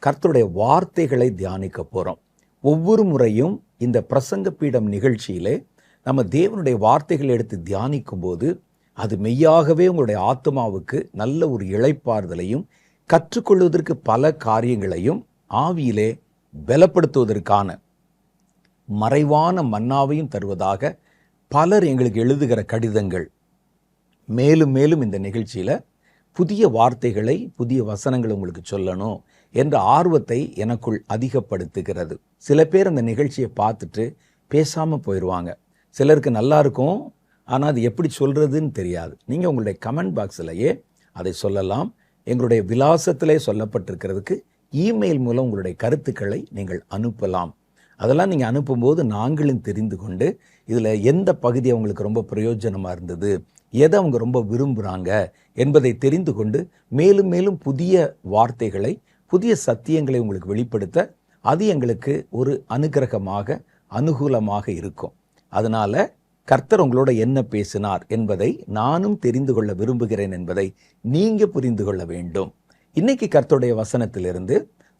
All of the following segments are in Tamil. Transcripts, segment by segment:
கர்த்தருடைய வார்த்தைகளை தியானிக்க போகிறோம். ஒவ்வொரு முறையும் இந்த பிரசங்க பீடம் நிகழ்ச்சியிலே நம்ம தேவனுடைய வார்த்தைகளை எடுத்து தியானிக்கும் போது அது மெய்யாகவே உங்களுடைய ஆத்மாவுக்கு நல்ல ஒரு இளைப்பாறுதலையும் கற்றுக்கொள்வதற்கு பல காரியங்களையும் ஆவியிலே பலப்படுத்துவதற்கான மறைவான மன்னாவையும் தருவதாக பலர் எங்களுக்கு எழுதுகிற கடிதங்கள். மேலும் மேலும் இந்த நிகழ்ச்சியில் புதிய வார்த்தைகளை, புதிய வசனங்களை உங்களுக்கு சொல்லணும் என்ற ஆர்வத்தை எனக்குள் அதிகப்படுத்துகிறது. சில பேர் அந்த நிகழ்ச்சியை பார்த்துட்டு பேசாமல் போயிடுவாங்க. சிலருக்கு நல்லா இருக்கும், ஆனால் அது எப்படி சொல்கிறதுன்னு தெரியாது. நீங்கள் உங்களுடைய கமெண்ட் பாக்ஸ்லையே அதை சொல்லலாம். எங்களுடைய விலாசத்திலே சொல்லப்பட்டிருக்கிறதுக்கு இமெயில் மூலம் உங்களுடைய கருத்துக்களை நீங்கள் அனுப்பலாம். அதெல்லாம் நீங்கள் அனுப்பும்போது நாங்களும் தெரிந்து கொண்டு இதில் எந்த பகுதி அவங்களுக்கு ரொம்ப பிரயோஜனமாக இருந்தது, எதை அவங்க ரொம்ப விரும்புகிறாங்க என்பதை தெரிந்து கொண்டு மேலும் மேலும் புதிய வார்த்தைகளை, புதிய சத்தியங்களை உங்களுக்கு வெளிப்படுத்த அது எங்களுக்கு ஒரு அனுகிரகமாக, அனுகூலமாக இருக்கும். அதனால் கர்த்தர் உங்களோட என்ன பேசினார் என்பதை நானும் தெரிந்து கொள்ள விரும்புகிறேன் என்பதை நீங்கள் புரிந்து கொள்ள வேண்டும். இன்னைக்கு கர்த்தருடைய வசனத்திலிருந்து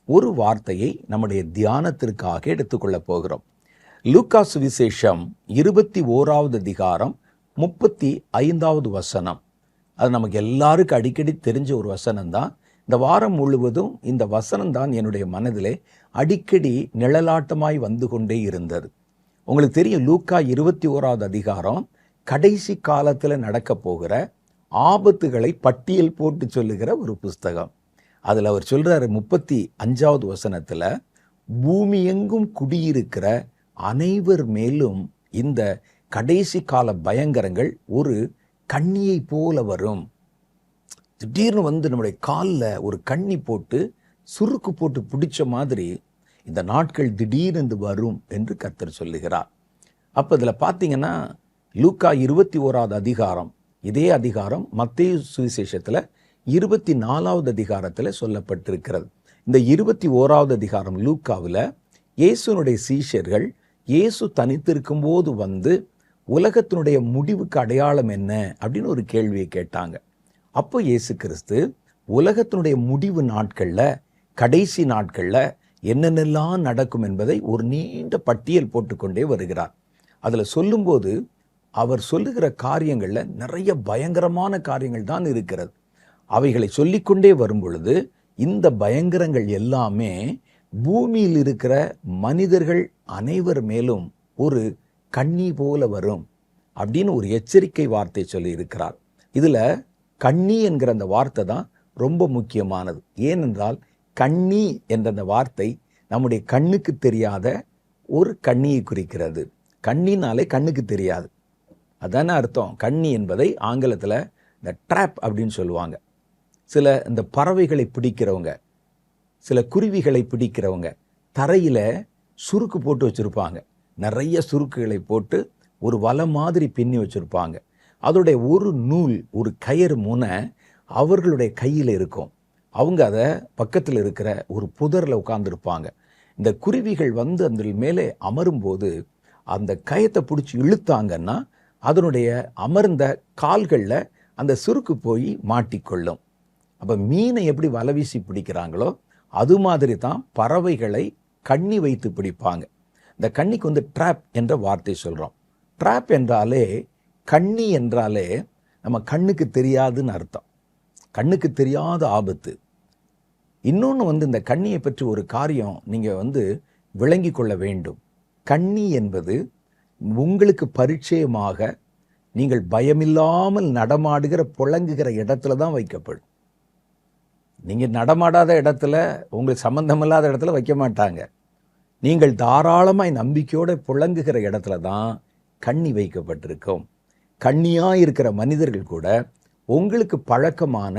ஒரு வார்த்தையை நம்முடைய தியானத்திற்காக எடுத்துக்கொள்ள போகிறோம். லூக்கா சுவிசேஷம் 21வது அதிகாரம் 35வது வசனம். அது நமக்கு எல்லாருக்கும் அடிக்கடி தெரிஞ்ச ஒரு வசனம் தான். இந்த வாரம் முழுவதும் இந்த வசனம் தான் என்னுடைய மனதிலே அடிக்கடி நிழலாட்டமாய் வந்து கொண்டே இருந்தது. உங்களுக்கு தெரியும், லூக்கா 21வது அதிகாரம் கடைசி காலத்தில் நடக்க போகிற ஆபத்துகளை பட்டியல் போட்டு சொல்லுகிற ஒரு புஸ்தகம். அதில் அவர் சொல்கிறார் 35வது வசனத்தில், பூமி எங்கும் குடியிருக்கிற அனைவர் மேலும் இந்த கடைசி கால பயங்கரங்கள் ஒரு கண்ணியை போல வரும். திடீர்னு வந்து நம்முடைய காலில் ஒரு கண்ணி போட்டு சுருக்கு போட்டு பிடிச்ச மாதிரி இந்த நாட்கள் திடீர்னு வரும் என்று கர்த்தர் சொல்லுகிறார். அப்போ இதில் பார்த்தீங்கன்னா லூக்கா 21வது அதிகாரம், இதே அதிகாரம் மத்தேயு சுவிசேஷத்தில் 24வது அதிகாரத்தில் சொல்லப்பட்டிருக்கிறது. இந்த 21வது அதிகாரம் லூக்காவில் இயேசுனுடைய சீஷர்கள் இயேசு தனித்திருக்கும் போது வந்து உலகத்தினுடைய முடிவுக்கு அடையாளம் என்ன அப்படின்னு ஒரு கேள்வியை கேட்டாங்க. அப்போ இயேசு கிறிஸ்து உலகத்தினுடைய முடிவு நாட்களில், கடைசி நாட்களில் என்னென்னலாம் நடக்கும் என்பதை ஒரு நீண்ட பட்டியல் போட்டுக்கொண்டே வருகிறார். அதில் சொல்லும்போது அவர் சொல்லுகிற காரியங்களில் நிறைய பயங்கரமான காரியங்கள் தான் இருக்கிறது. அவைகளை சொல்லிக்கொண்டே வரும் பொழுது இந்த பயங்கரங்கள் எல்லாமே பூமியில் இருக்கிற மனிதர்கள் அனைவர் மேலும் ஒரு கண்ணி போல வரும் அப்படின்னு ஒரு எச்சரிக்கை வார்த்தை சொல்லி இருக்கிறார். இதில் கண்ணி என்கிற அந்த வார்த்தை தான் ரொம்ப முக்கியமானது. ஏனென்றால் கண்ணி என்ற அந்த வார்த்தை நம்முடைய கண்ணுக்கு தெரியாத ஒரு கண்ணியை குறிக்கிறது. கண்ணினாலே கண்ணுக்கு தெரியாது, அதான அர்த்தம். கண்ணி என்பதை ஆங்கிலத்தில் இந்த ட்ராப் அப்படின்னு சொல்லுவாங்க. சில இந்த பறவைகளை பிடிக்கிறவங்க, சில குருவிகளை பிடிக்கிறவங்க தரையில் சுருக்கு போட்டு வச்சுருப்பாங்க. நிறைய சுருக்குகளை போட்டு ஒரு வலை மாதிரி பின்னி வச்சுருப்பாங்க. அதோடைய ஒரு நூல், ஒரு கயிறு முனை அவர்களுடைய கையில் இருக்கும். அவங்க அதை பக்கத்தில் இருக்கிற ஒரு புதரில் உட்கார்ந்துருப்பாங்க. இந்த குருவிகள் வந்து அந்த மேலே அமரும்போது அந்த கயத்தை பிடிச்சி இழுத்தாங்கன்னா அதனுடைய அமர்ந்த கால்களில் அந்த சுருக்கு போய் மாட்டிக்கொள்ளும். அப்போ மீனை எப்படி வலை வீசி பிடிக்கிறாங்களோ அது மாதிரி தான் பறவைகளை கண்ணி வைத்து பிடிப்பாங்க. இந்த கண்ணிக்கு வந்து ட்ராப் என்ற வார்த்தை சொல்கிறோம். ட்ராப் என்றாலே, கண்ணி என்றாலே நம்ம கண்ணுக்கு தெரியாதுன்னு அர்த்தம். கண்ணுக்கு தெரியாத ஆபத்து. இன்னொன்று வந்து இந்த கண்ணியை பற்றி ஒரு காரியம் நீங்கள் வந்து விளங்கி கொள்ள வேண்டும். கண்ணி என்பது உங்களுக்கு பரிச்சயமாக நீங்கள் பயமில்லாமல் நடமாடுகிற, புழங்குகிற இடத்துல தான் வைக்கப்படும். நீங்கள் நடமாடாத இடத்துல, உங்களுக்கு சம்பந்தமில்லாத இடத்துல வைக்க மாட்டாங்க. நீங்கள் தாராளமாய் நம்பிக்கையோடு புழங்குகிற இடத்துல தான் கண்ணி வைக்கப்பட்டிருக்கும். கண்ணியாக இருக்கிற மனிதர்கள் கூட உங்களுக்கு பழக்கமான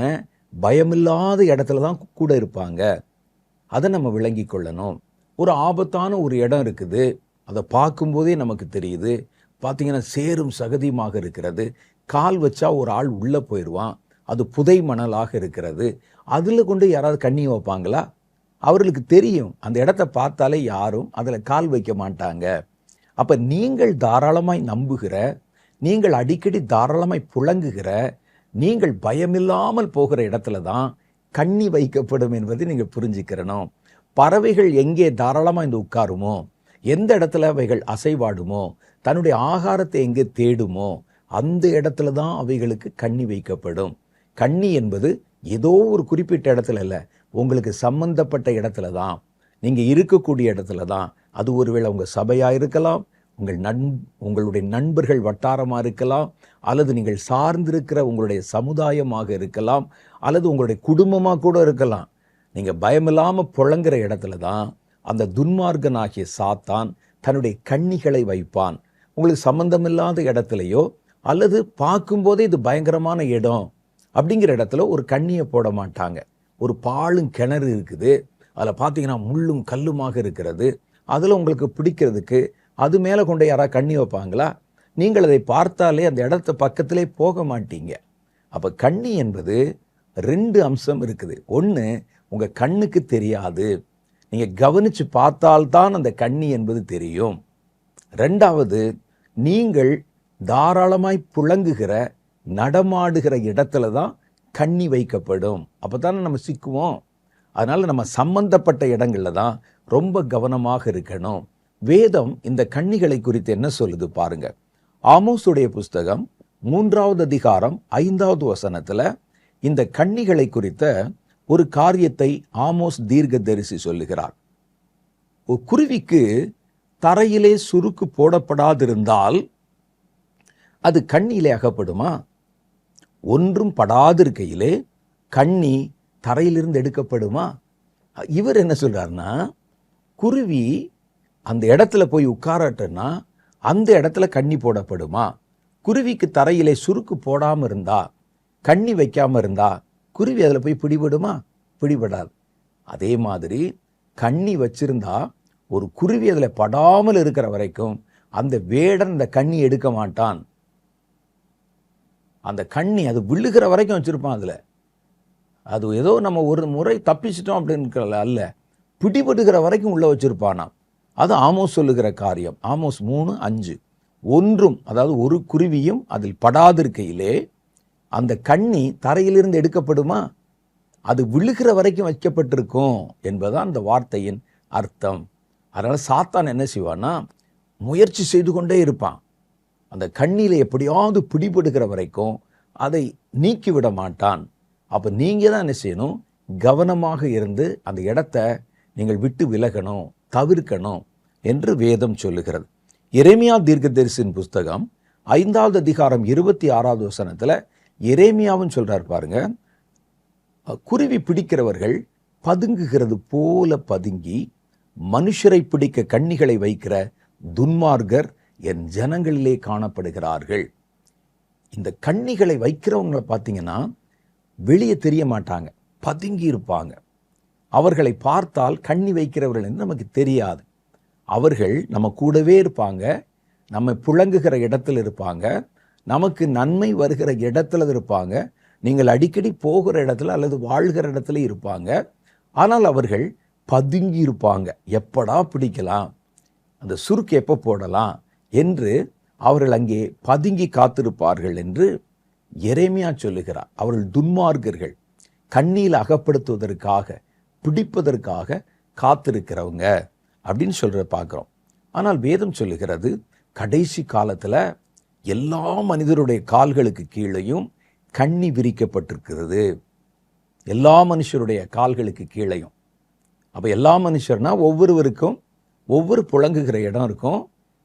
பயமில்லாத இடத்துல தான் கூட இருப்பாங்க. அதை நம்ம விளங்கி கொள்ளணும். ஒரு ஆபத்தான ஒரு இடம் இருக்குது, அதை பார்க்கும்போதே நமக்கு தெரியுது. பார்த்தீங்கன்னா சேரும் சகதியுமாக இருக்கிறது. கால் வச்சா ஒரு ஆள் உள்ளே போயிடுவான். அது புதை மணலாக இருக்கிறது. அதில் கொண்டு யாராவது கண்ணி வைப்பாங்களா? அவர்களுக்கு தெரியும், அந்த இடத்த பார்த்தாலே யாரும் அதில் கால் வைக்க மாட்டாங்க. அப்போ நீங்கள் தாராளமாய் நம்புகிற, நீங்கள் அடிக்கடி தாராளமாய் புழங்குகிற, நீங்கள் பயமில்லாமல் போகிற இடத்துல தான் கண்ணி வைக்கப்படும் என்பதை நீங்கள் புரிஞ்சுக்கிறணும். பறவைகள் எங்கே தாராளமாக இந்த உட்காருமோ, எந்த இடத்துல அவைகள் அசைவாடுமோ, தன்னுடைய ஆகாரத்தை எங்கே தேடுமோ, அந்த இடத்துல தான் அவைகளுக்கு கண்ணி வைக்கப்படும். கண்ணி என்பது ஏதோ ஒரு குறிப்பிட்ட இடத்துல இல்லை, உங்களுக்கு சம்பந்தப்பட்ட இடத்துல தான், நீங்கள் இருக்கக்கூடிய இடத்துல தான். அது ஒருவேளை உங்கள் சபையாக இருக்கலாம், உங்களுடைய நண்பர்கள் வட்டாரமாக இருக்கலாம், அல்லது நீங்கள் சார்ந்திருக்கிற உங்களுடைய சமுதாயமாக இருக்கலாம், அல்லது உங்களுடைய குடும்பமாக கூட இருக்கலாம். நீங்கள் பயமில்லாமல் புழங்குற இடத்துல தான் அந்த துன்மார்க்கனாகிய சாத்தான் தன்னுடைய கண்ணிகளை வைப்பான். உங்களுக்கு சம்பந்தமில்லாத இடத்துலையோ, அல்லது பார்க்கும்போதே இது பயங்கரமான இடம் அப்படிங்கிற இடத்துல ஒரு கண்ணியை போட மாட்டாங்க. ஒரு பாழும் கிணறு இருக்குது, அதில் பார்த்தீங்கன்னா முள்ளும் கல்லுமாக இருக்கிறது, அதில் உங்களுக்கு பிடிக்கிறதுக்கு அது மேலே கொண்டு யாராவது கண்ணி வைப்பாங்களா? நீங்கள் அதை பார்த்தாலே அந்த இடத்த பக்கத்திலே போக மாட்டீங்க. அப்போ கண்ணி என்பது 2 அம்சம் இருக்குது. ஒன்று, உங்கள் கண்ணுக்கு தெரியாது, நீங்கள் கவனித்து பார்த்தால்தான் அந்த கண்ணி என்பது தெரியும். 2வது, நீங்கள் தாராளமாய் புழங்குகிற நடமாடுகிற இடத்துல தான் கண்ணி வைக்கப்படும். அப்போ தானே நம்ம சிக்குவோம். அதனால் நம்ம சம்பந்தப்பட்ட இடங்களில் தான் ரொம்ப கவனமாக இருக்கணும். வேதம் இந்த கண்ணிகளை குறித்து என்ன சொல்லுது பாருங்க. ஆமோஸுடைய புஸ்தகம் 3வது அதிகாரம் 5வது வசனத்தில் இந்த கண்ணிகளை குறித்த ஒரு காரியத்தை ஆமோஸ் தீர்க்கதரிசி சொல்லுகிறார். ஒரு குருவிக்கு தரையிலே சுருக்கு போடப்படாதிருந்தால் அது கண்ணியிலே அகப்படுமா? ஒன்றும் படாதிருக்கையிலே கண்ணி தரையிலிருந்து எடுக்கப்படுமா? இவர் என்ன சொல்றாருன்னா, குருவி அந்த இடத்துல போய் உட்காரட்டுன்னா அந்த இடத்துல கண்ணி போடப்படுமா? குருவிக்கு தரையிலே சுருக்கு போடாமல் இருந்தா, கண்ணி வைக்காமல் இருந்தா, குருவி அதில் போய் பிடிபடுமா? பிடிபடாது. அதே மாதிரி கண்ணி வச்சிருந்தா ஒரு குருவி அதில் படாமல் இருக்கிற வரைக்கும் அந்த வேடன் அந்த கண்ணி எடுக்க மாட்டான். அந்த கண்ணி அது விழுகிற வரைக்கும் வச்சிருப்பான். அதில் அது ஏதோ நம்ம ஒரு முறை தப்பிச்சிட்டோம் அப்படின்னு அல்ல, பிடிபடுகிற வரைக்கும் உள்ள வச்சிருப்பானாம். அது ஆமோஸ் சொல்லுகிற காரியம். ஆமோஸ் 3:5. ஒன்றும், அதாவது ஒரு குருவியும் அதில் படாதிருக்கையிலே அந்த கண்ணி தரையிலிருந்து எடுக்கப்படுமா? அது விழுகிற வரைக்கும் வைக்கப்பட்டிருக்கும் என்பதுதான் அந்த வார்த்தையின் அர்த்தம். அதனால் சாத்தான் என்ன செய்வான்னா, முயற்சி செய்து கொண்டே இருப்பான். அந்த கண்ணியில் எப்படியாவது பிடிபடுகிற வரைக்கும் அதை நீக்கிவிட மாட்டான். அப்போ நீங்கள் தான் என்ன செய்யணும்? கவனமாக இருந்து அந்த இடத்த நீங்கள் விட்டு விலகணும், தவிர்க்கணும் என்று வேதம் சொல்லுகிறது. எரேமியா தீர்க்கதரிசியின் புஸ்தகம் 5வது அதிகாரம் 26வது வசனத்தில் எரேமியாவும் சொல்றார் பாருங்க. குருவி பிடிக்கிறவர்கள் பதுங்குகிறது போல பதுங்கி மனுஷரை பிடிக்க கண்ணிகளை வைக்கிற துன்மார்கர் என் ஜனங்களிலே காணப்படுகிறார்கள். இந்த கண்ணிகளை வைக்கிறவங்களை பார்த்தீங்கன்னா வெளியே தெரிய மாட்டாங்க, பதுங்கி இருப்பாங்க. அவர்களை பார்த்தால் கண்ணி வைக்கிறவர்கள் என்று நமக்கு தெரியாது. அவர்கள் நம்ம கூடவே இருப்பாங்க, நம்ம புழங்குகிற இடத்துல இருப்பாங்க, நமக்கு நன்மை வருகிற இடத்துல இருப்பாங்க, நீங்கள் அடிக்கடி போகிற இடத்துல அல்லது வாழ்கிற இடத்துல இருப்பாங்க. ஆனால் அவர்கள் பதுங்கி இருப்பாங்க. எப்படா பிடிக்கலாம், அந்த சுருக்கு எப்போ போடலாம் என்று அவர்கள் அங்கே பதுங்கி காத்திருப்பார்கள் என்று எரேமியா சொல்லுகிறார். அவர்கள் துன்மார்க்கர்கள், கண்ணியில் அகப்படுத்துவதற்காக, பிடிப்பதற்காக காத்திருக்கிறவங்க அப்படின்னு சொல்ற பார்க்குறோம். ஆனால் வேதம் சொல்லுகிறது, கடைசி காலத்தில் எல்லா மனிதருடைய கால்களுக்கு கீழேயும் கண்ணி விரிக்கப்பட்டிருக்கிறது. எல்லா மனுஷருடைய கால்களுக்கு கீழேயும். அப்போ எல்லா மனுஷர்னா ஒவ்வொருவருக்கும் ஒவ்வொரு புழங்குகிற இடம் இருக்கும்,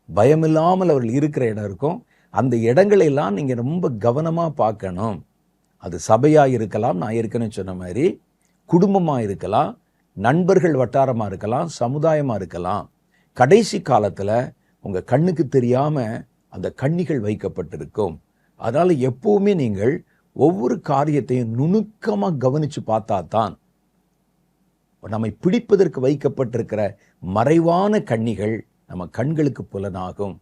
பயமில்லாமல் அவர்கள் இருக்கிற இடம் இருக்கும். அந்த இடங்களெல்லாம் நீங்கள் ரொம்ப கவனமாக பார்க்கணும். அது சபையாக இருக்கலாம், நான் ஏற்கனவே சொன்ன மாதிரி குடும்பமாக இருக்கலாம், நண்பர்கள் வட்டாரமாக இருக்கலாம், சமுதாயமாக இருக்கலாம். கடைசி காலத்தில் உங்கள் கண்ணுக்கு தெரியாமல் அந்த கண்ணிகள் வைக்கப்பட்டிருக்கும். அதனால் எப்போவுமே நீங்கள் ஒவ்வொரு காரியத்தையும் நுணுக்கமாக கவனித்து பார்த்தா தான் நம்மை பிடிப்பதற்கு வைக்கப்பட்டிருக்கிற மறைவான கண்ணிகள் நம்ம கண்களுக்கு புலனாகும்.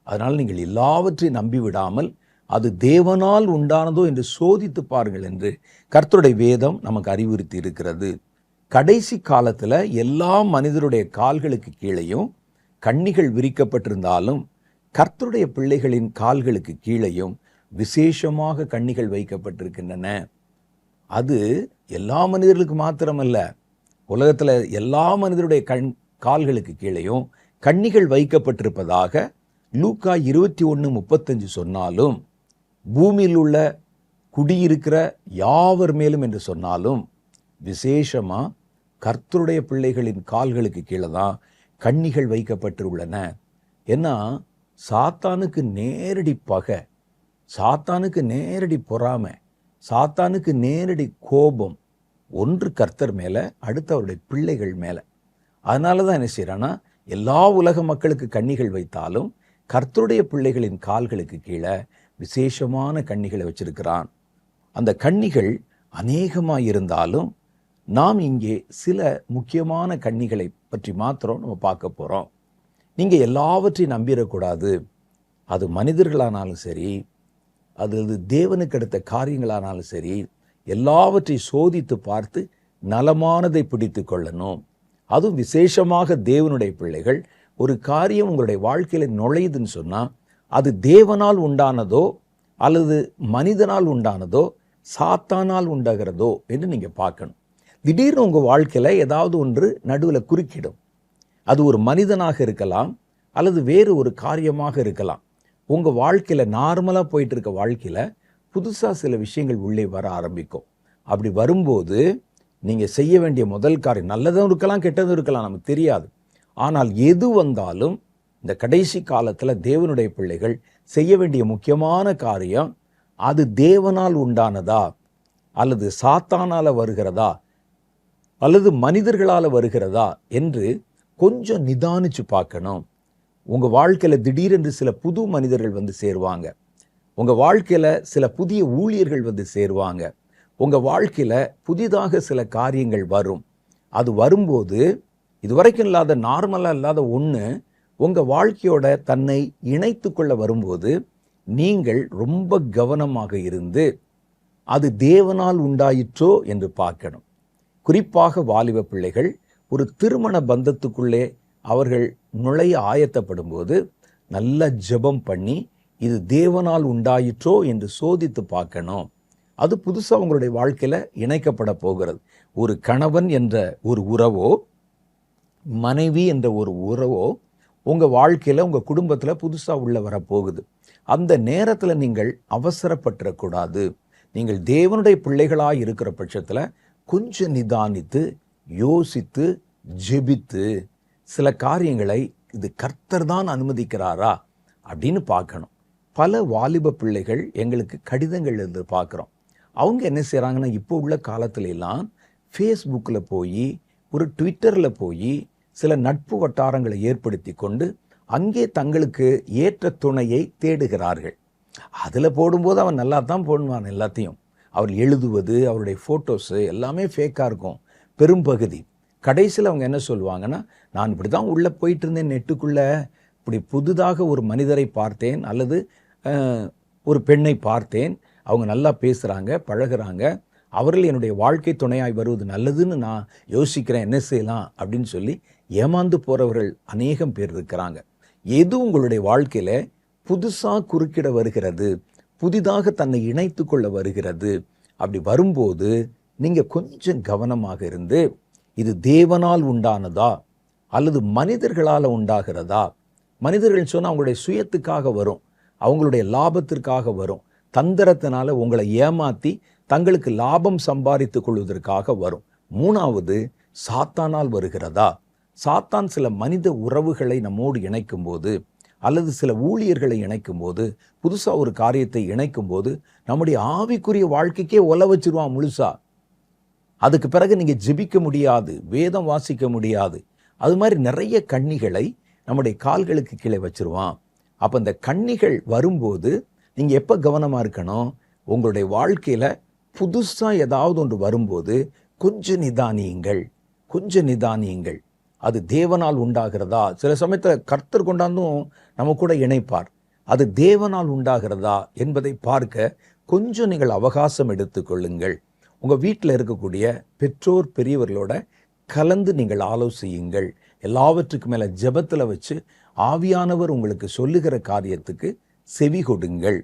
அதனால் நீங்கள் எல்லாவற்றையும் நம்பிவிடாமல் அது தேவனால் உண்டானதோ என்று சோதித்து பாருங்கள் என்று கர்த்தருடைய வேதம் நமக்கு அறிவுறுத்தி இருக்கிறது. கடைசி காலத்தில் எல்லா மனிதருடைய கால்களுக்கு கீழேயும் கண்ணிகள் விரிக்கப்பட்டிருந்தாலும் கர்த்தருடைய பிள்ளைகளின் கால்களுக்கு கீழேயும் விசேஷமாக கண்ணிகள் வைக்கப்பட்டிருக்கின்றன. அது எல்லா மனிதர்களுக்கு மாத்திரமல்ல, உலகத்தில் எல்லா மனிதருடைய கால்களுக்கு கீழேயும் கண்ணிகள் வைக்கப்பட்டிருப்பதாக லூக்கா 21:35 சொன்னாலும், பூமியில் உள்ள குடியிருக்கிற யாவர் மேலும் என்று சொன்னாலும், விசேஷமா கர்த்தருடைய பிள்ளைகளின் கால்களுக்கு கீழே தான் கண்ணிகள் வைக்கப்பட்டுள்ளன. ஏன்னா சாத்தானுக்கு நேரடி பகை, சாத்தானுக்கு நேரடி பொறாமை, சாத்தானுக்கு நேரடி கோபம் ஒன்று கர்த்தர் மேலே, அடுத்து அவருடைய பிள்ளைகள் மேலே. அதனால தான் என்ன செய்யறான்னா, எல்லா உலக மக்களுக்கு கண்ணிகள் வைத்தாலும் கர்த்தருடைய பிள்ளைகளின் கால்களுக்கு கீழே விசேஷமான கண்ணிகளை வச்சிருக்கிறான். அந்த கண்ணிகள் அநேகமாக இருந்தாலும் நாம் இங்கே சில முக்கியமான கண்ணிகளை பற்றி மாத்திரம் நம்ம பார்க்க போகிறோம். நீங்கள் எல்லாவற்றையும் நம்பிடக்கூடாது. அது மனிதர்களானாலும் சரி, அது தேவனுக்கு அடுத்த காரியங்களானாலும் சரி, எல்லாவற்றையும் சோதித்து பார்த்து நலமானதை பிடித்து கொள்ளணும். அதுவும் விசேஷமாக தேவனுடைய பிள்ளைகள் ஒரு காரியம் உங்களுடைய வாழ்க்கையில் நுழையுதுன்னு சொன்னால், அது தேவனால் உண்டானதோ அல்லது மனிதனால் உண்டானதோ சாத்தானால் உண்டாகிறதோ என்று நீங்கள் பார்க்கணும். திடீர்னு உங்கள் வாழ்க்கையில் ஏதாவது ஒன்று நடுவில் குறுக்கிடும். அது ஒரு மனிதனாக இருக்கலாம் அல்லது வேறு ஒரு காரியமாக இருக்கலாம். உங்கள் வாழ்க்கையில் நார்மலாக போயிட்டு இருக்க வாழ்க்கையில் புதுசாக சில விஷயங்கள் உள்ளே வர ஆரம்பிக்கும். அப்படி வரும்போது நீங்கள் செய்ய வேண்டிய முதல் காரியம், நல்லதும் இருக்கலாம் கெட்டதும் இருக்கலாம், நமக்கு தெரியாது. ஆனால் எது வந்தாலும் இந்த கடைசி காலத்தில் தேவனுடைய பிள்ளைகள் செய்ய வேண்டிய முக்கியமான காரியம், அது தேவனால் உண்டானதா அல்லது சாத்தானால் வருகிறதா அல்லது மனிதர்களால் வருகிறதா என்று கொஞ்சம் நிதானிச்சு பார்க்கணும். உங்கள் வாழ்க்கையில் திடீரென்று சில புது மனிதர்கள் வந்து சேருவாங்க. உங்கள் வாழ்க்கையில் சில புதிய ஊழியர்கள் வந்து சேருவாங்க. உங்கள் வாழ்க்கையில் புதிதாக சில காரியங்கள் வரும். அது வரும்போது இதுவரைக்கும் இல்லாத, நார்மலாக இல்லாத ஒன்று உங்கள் வாழ்க்கையோட தன்னை இணைத்து கொள்ள வரும்போது நீங்கள் ரொம்ப கவனமாக இருந்து அது தேவனால் உண்டாயிற்றோ என்று பார்க்கணும். குறிப்பாக வாலிப பிள்ளைகள் ஒரு திருமண பந்தத்துக்குள்ளே அவர்கள் நுழைய ஆயத்தப்படும் போது நல்ல ஜெபம் பண்ணி இது தேவனால் உண்டாயிற்றோ என்று சோதித்து பார்க்கணும். அது புதுசாக உங்களுடைய வாழ்க்கையில் இணைக்கப்பட போகிறது. ஒரு கணவன் என்ற ஒரு உறவோ, மனைவி என்ற ஒரு உறவோ உங்கள் வாழ்க்கையில், உங்கள் குடும்பத்தில் புதுசாக உள்ள வரப்போகுது. அந்த நேரத்தில் நீங்கள் அவசரப்பட்டுறக்கூடாது. நீங்கள் தேவனுடைய பிள்ளைகளாக இருக்கிற பட்சத்தில் கொஞ்சம் நிதானித்து யோசித்து ஜெபித்து சில காரியங்களை இது கர்த்தர் தான் அனுமதிக்கிறாரா அப்படின்னு பார்க்கணும். பல வாலிப பிள்ளைகள் எங்களுக்கு கடிதங்கள் இருந்து பார்க்குறோம். அவங்க என்ன செய்கிறாங்கன்னா, இப்போ உள்ள காலத்துல எல்லாம் ஃபேஸ்புக்கில் போய், ஒரு ட்விட்டரில் போய் சில நட்பு வட்டாரங்களை ஏற்படுத்தி கொண்டு அங்கே தங்களுக்கு ஏற்ற துணையை தேடுகிறார்கள். அதில் போடும்போது அவன் நல்லா தான் போடுவான். எல்லாத்தையும் அவர் எழுதுவது, அவருடைய ஃபோட்டோஸு எல்லாமே ஃபேக்காக இருக்கும் பெரும்பகுதி. கடைசியில் அவங்க என்ன சொல்லுவாங்கன்னா, நான் இப்படி தான் உள்ளே போயிட்டு இருந்தேன், நெட்டுக்குள்ளே இப்படி புதிதாக ஒரு மனிதரை பார்த்தேன் அல்லது ஒரு பெண்ணை பார்த்தேன், அவங்க நல்லா பேசுகிறாங்க, பழகுறாங்க, அவர்கள் என்னுடைய வாழ்க்கை துணையாய் வருவது நல்லதுன்னு நான் யோசிக்கிறேன், என்ன செய்யலாம் அப்படின்னு சொல்லி ஏமாந்து போகிறவர்கள் அநேகம் பேர் இருக்கிறாங்க. எது உங்களுடைய வாழ்க்கையில் புதுசாக குறுக்கிட வருகிறது, புதிதாக தன்னை இணைத்து கொள்ள வருகிறது, அப்படி வரும்போது நீங்கள் கொஞ்சம் கவனமாக இருந்து இது தேவனால் உண்டானதா அல்லது மனிதர்களால் உண்டாகிறதா. மனிதர்கள் சொன்னால் அவங்களுடைய சுயத்துக்காக வரும், அவங்களுடைய லாபத்திற்காக வரும், தந்திரத்தினால உங்களை ஏமாற்றி தங்களுக்கு லாபம் சம்பாதித்து கொள்வதற்காக வரும். மூணாவது, சாத்தானால் வருகிறதா. சாத்தான் சில மனித உறவுகளை நம்மோடு இணைக்கும் போது அல்லது சில ஊழியர்களை இணைக்கும் போது, புதுசாக ஒரு காரியத்தை இணைக்கும் போது நம்முடைய ஆவிக்குரிய வாழ்க்கைக்கே ஒல வச்சிருவான் முழுசா. அதுக்கு பிறகு நீங்கள் ஜெபிக்க முடியாது, வேதம் வாசிக்க முடியாது. அது மாதிரி நிறைய கண்ணிகளை நம்முடைய கால்களுக்கு கீழே வச்சிருவான். அப்போ இந்த கண்ணிகள் வரும்போது நீங்கள் எப்போ கவனமாக இருக்கணும், உங்களுடைய வாழ்க்கையில் புதுசாக ஏதாவது ஒன்று வரும்போது கொஞ்சம் நிதானியுங்கள், கொஞ்சம் நிதானியுங்கள். அது தேவனால் உண்டாகிறதா. சில சமயத்தில் கர்த்தர் கொண்டாந்தும் நம்ம கூட இணைப்பார். அது தேவனால் உண்டாகிறதா என்பதை பார்க்க கொஞ்சம் நீங்கள் அவகாசம் எடுத்துக்கொள்ளுங்கள். உங்கள் வீட்டில் இருக்கக்கூடிய பெற்றோர் பெரியவர்களோட கலந்து நீங்கள் ஆலோசியுங்கள். எல்லாவற்றுக்கு மேலே ஜெபத்தில் வச்சு ஆவியானவர் உங்களுக்கு சொல்லுகிற காரியத்துக்கு செவி கொடுங்கள்.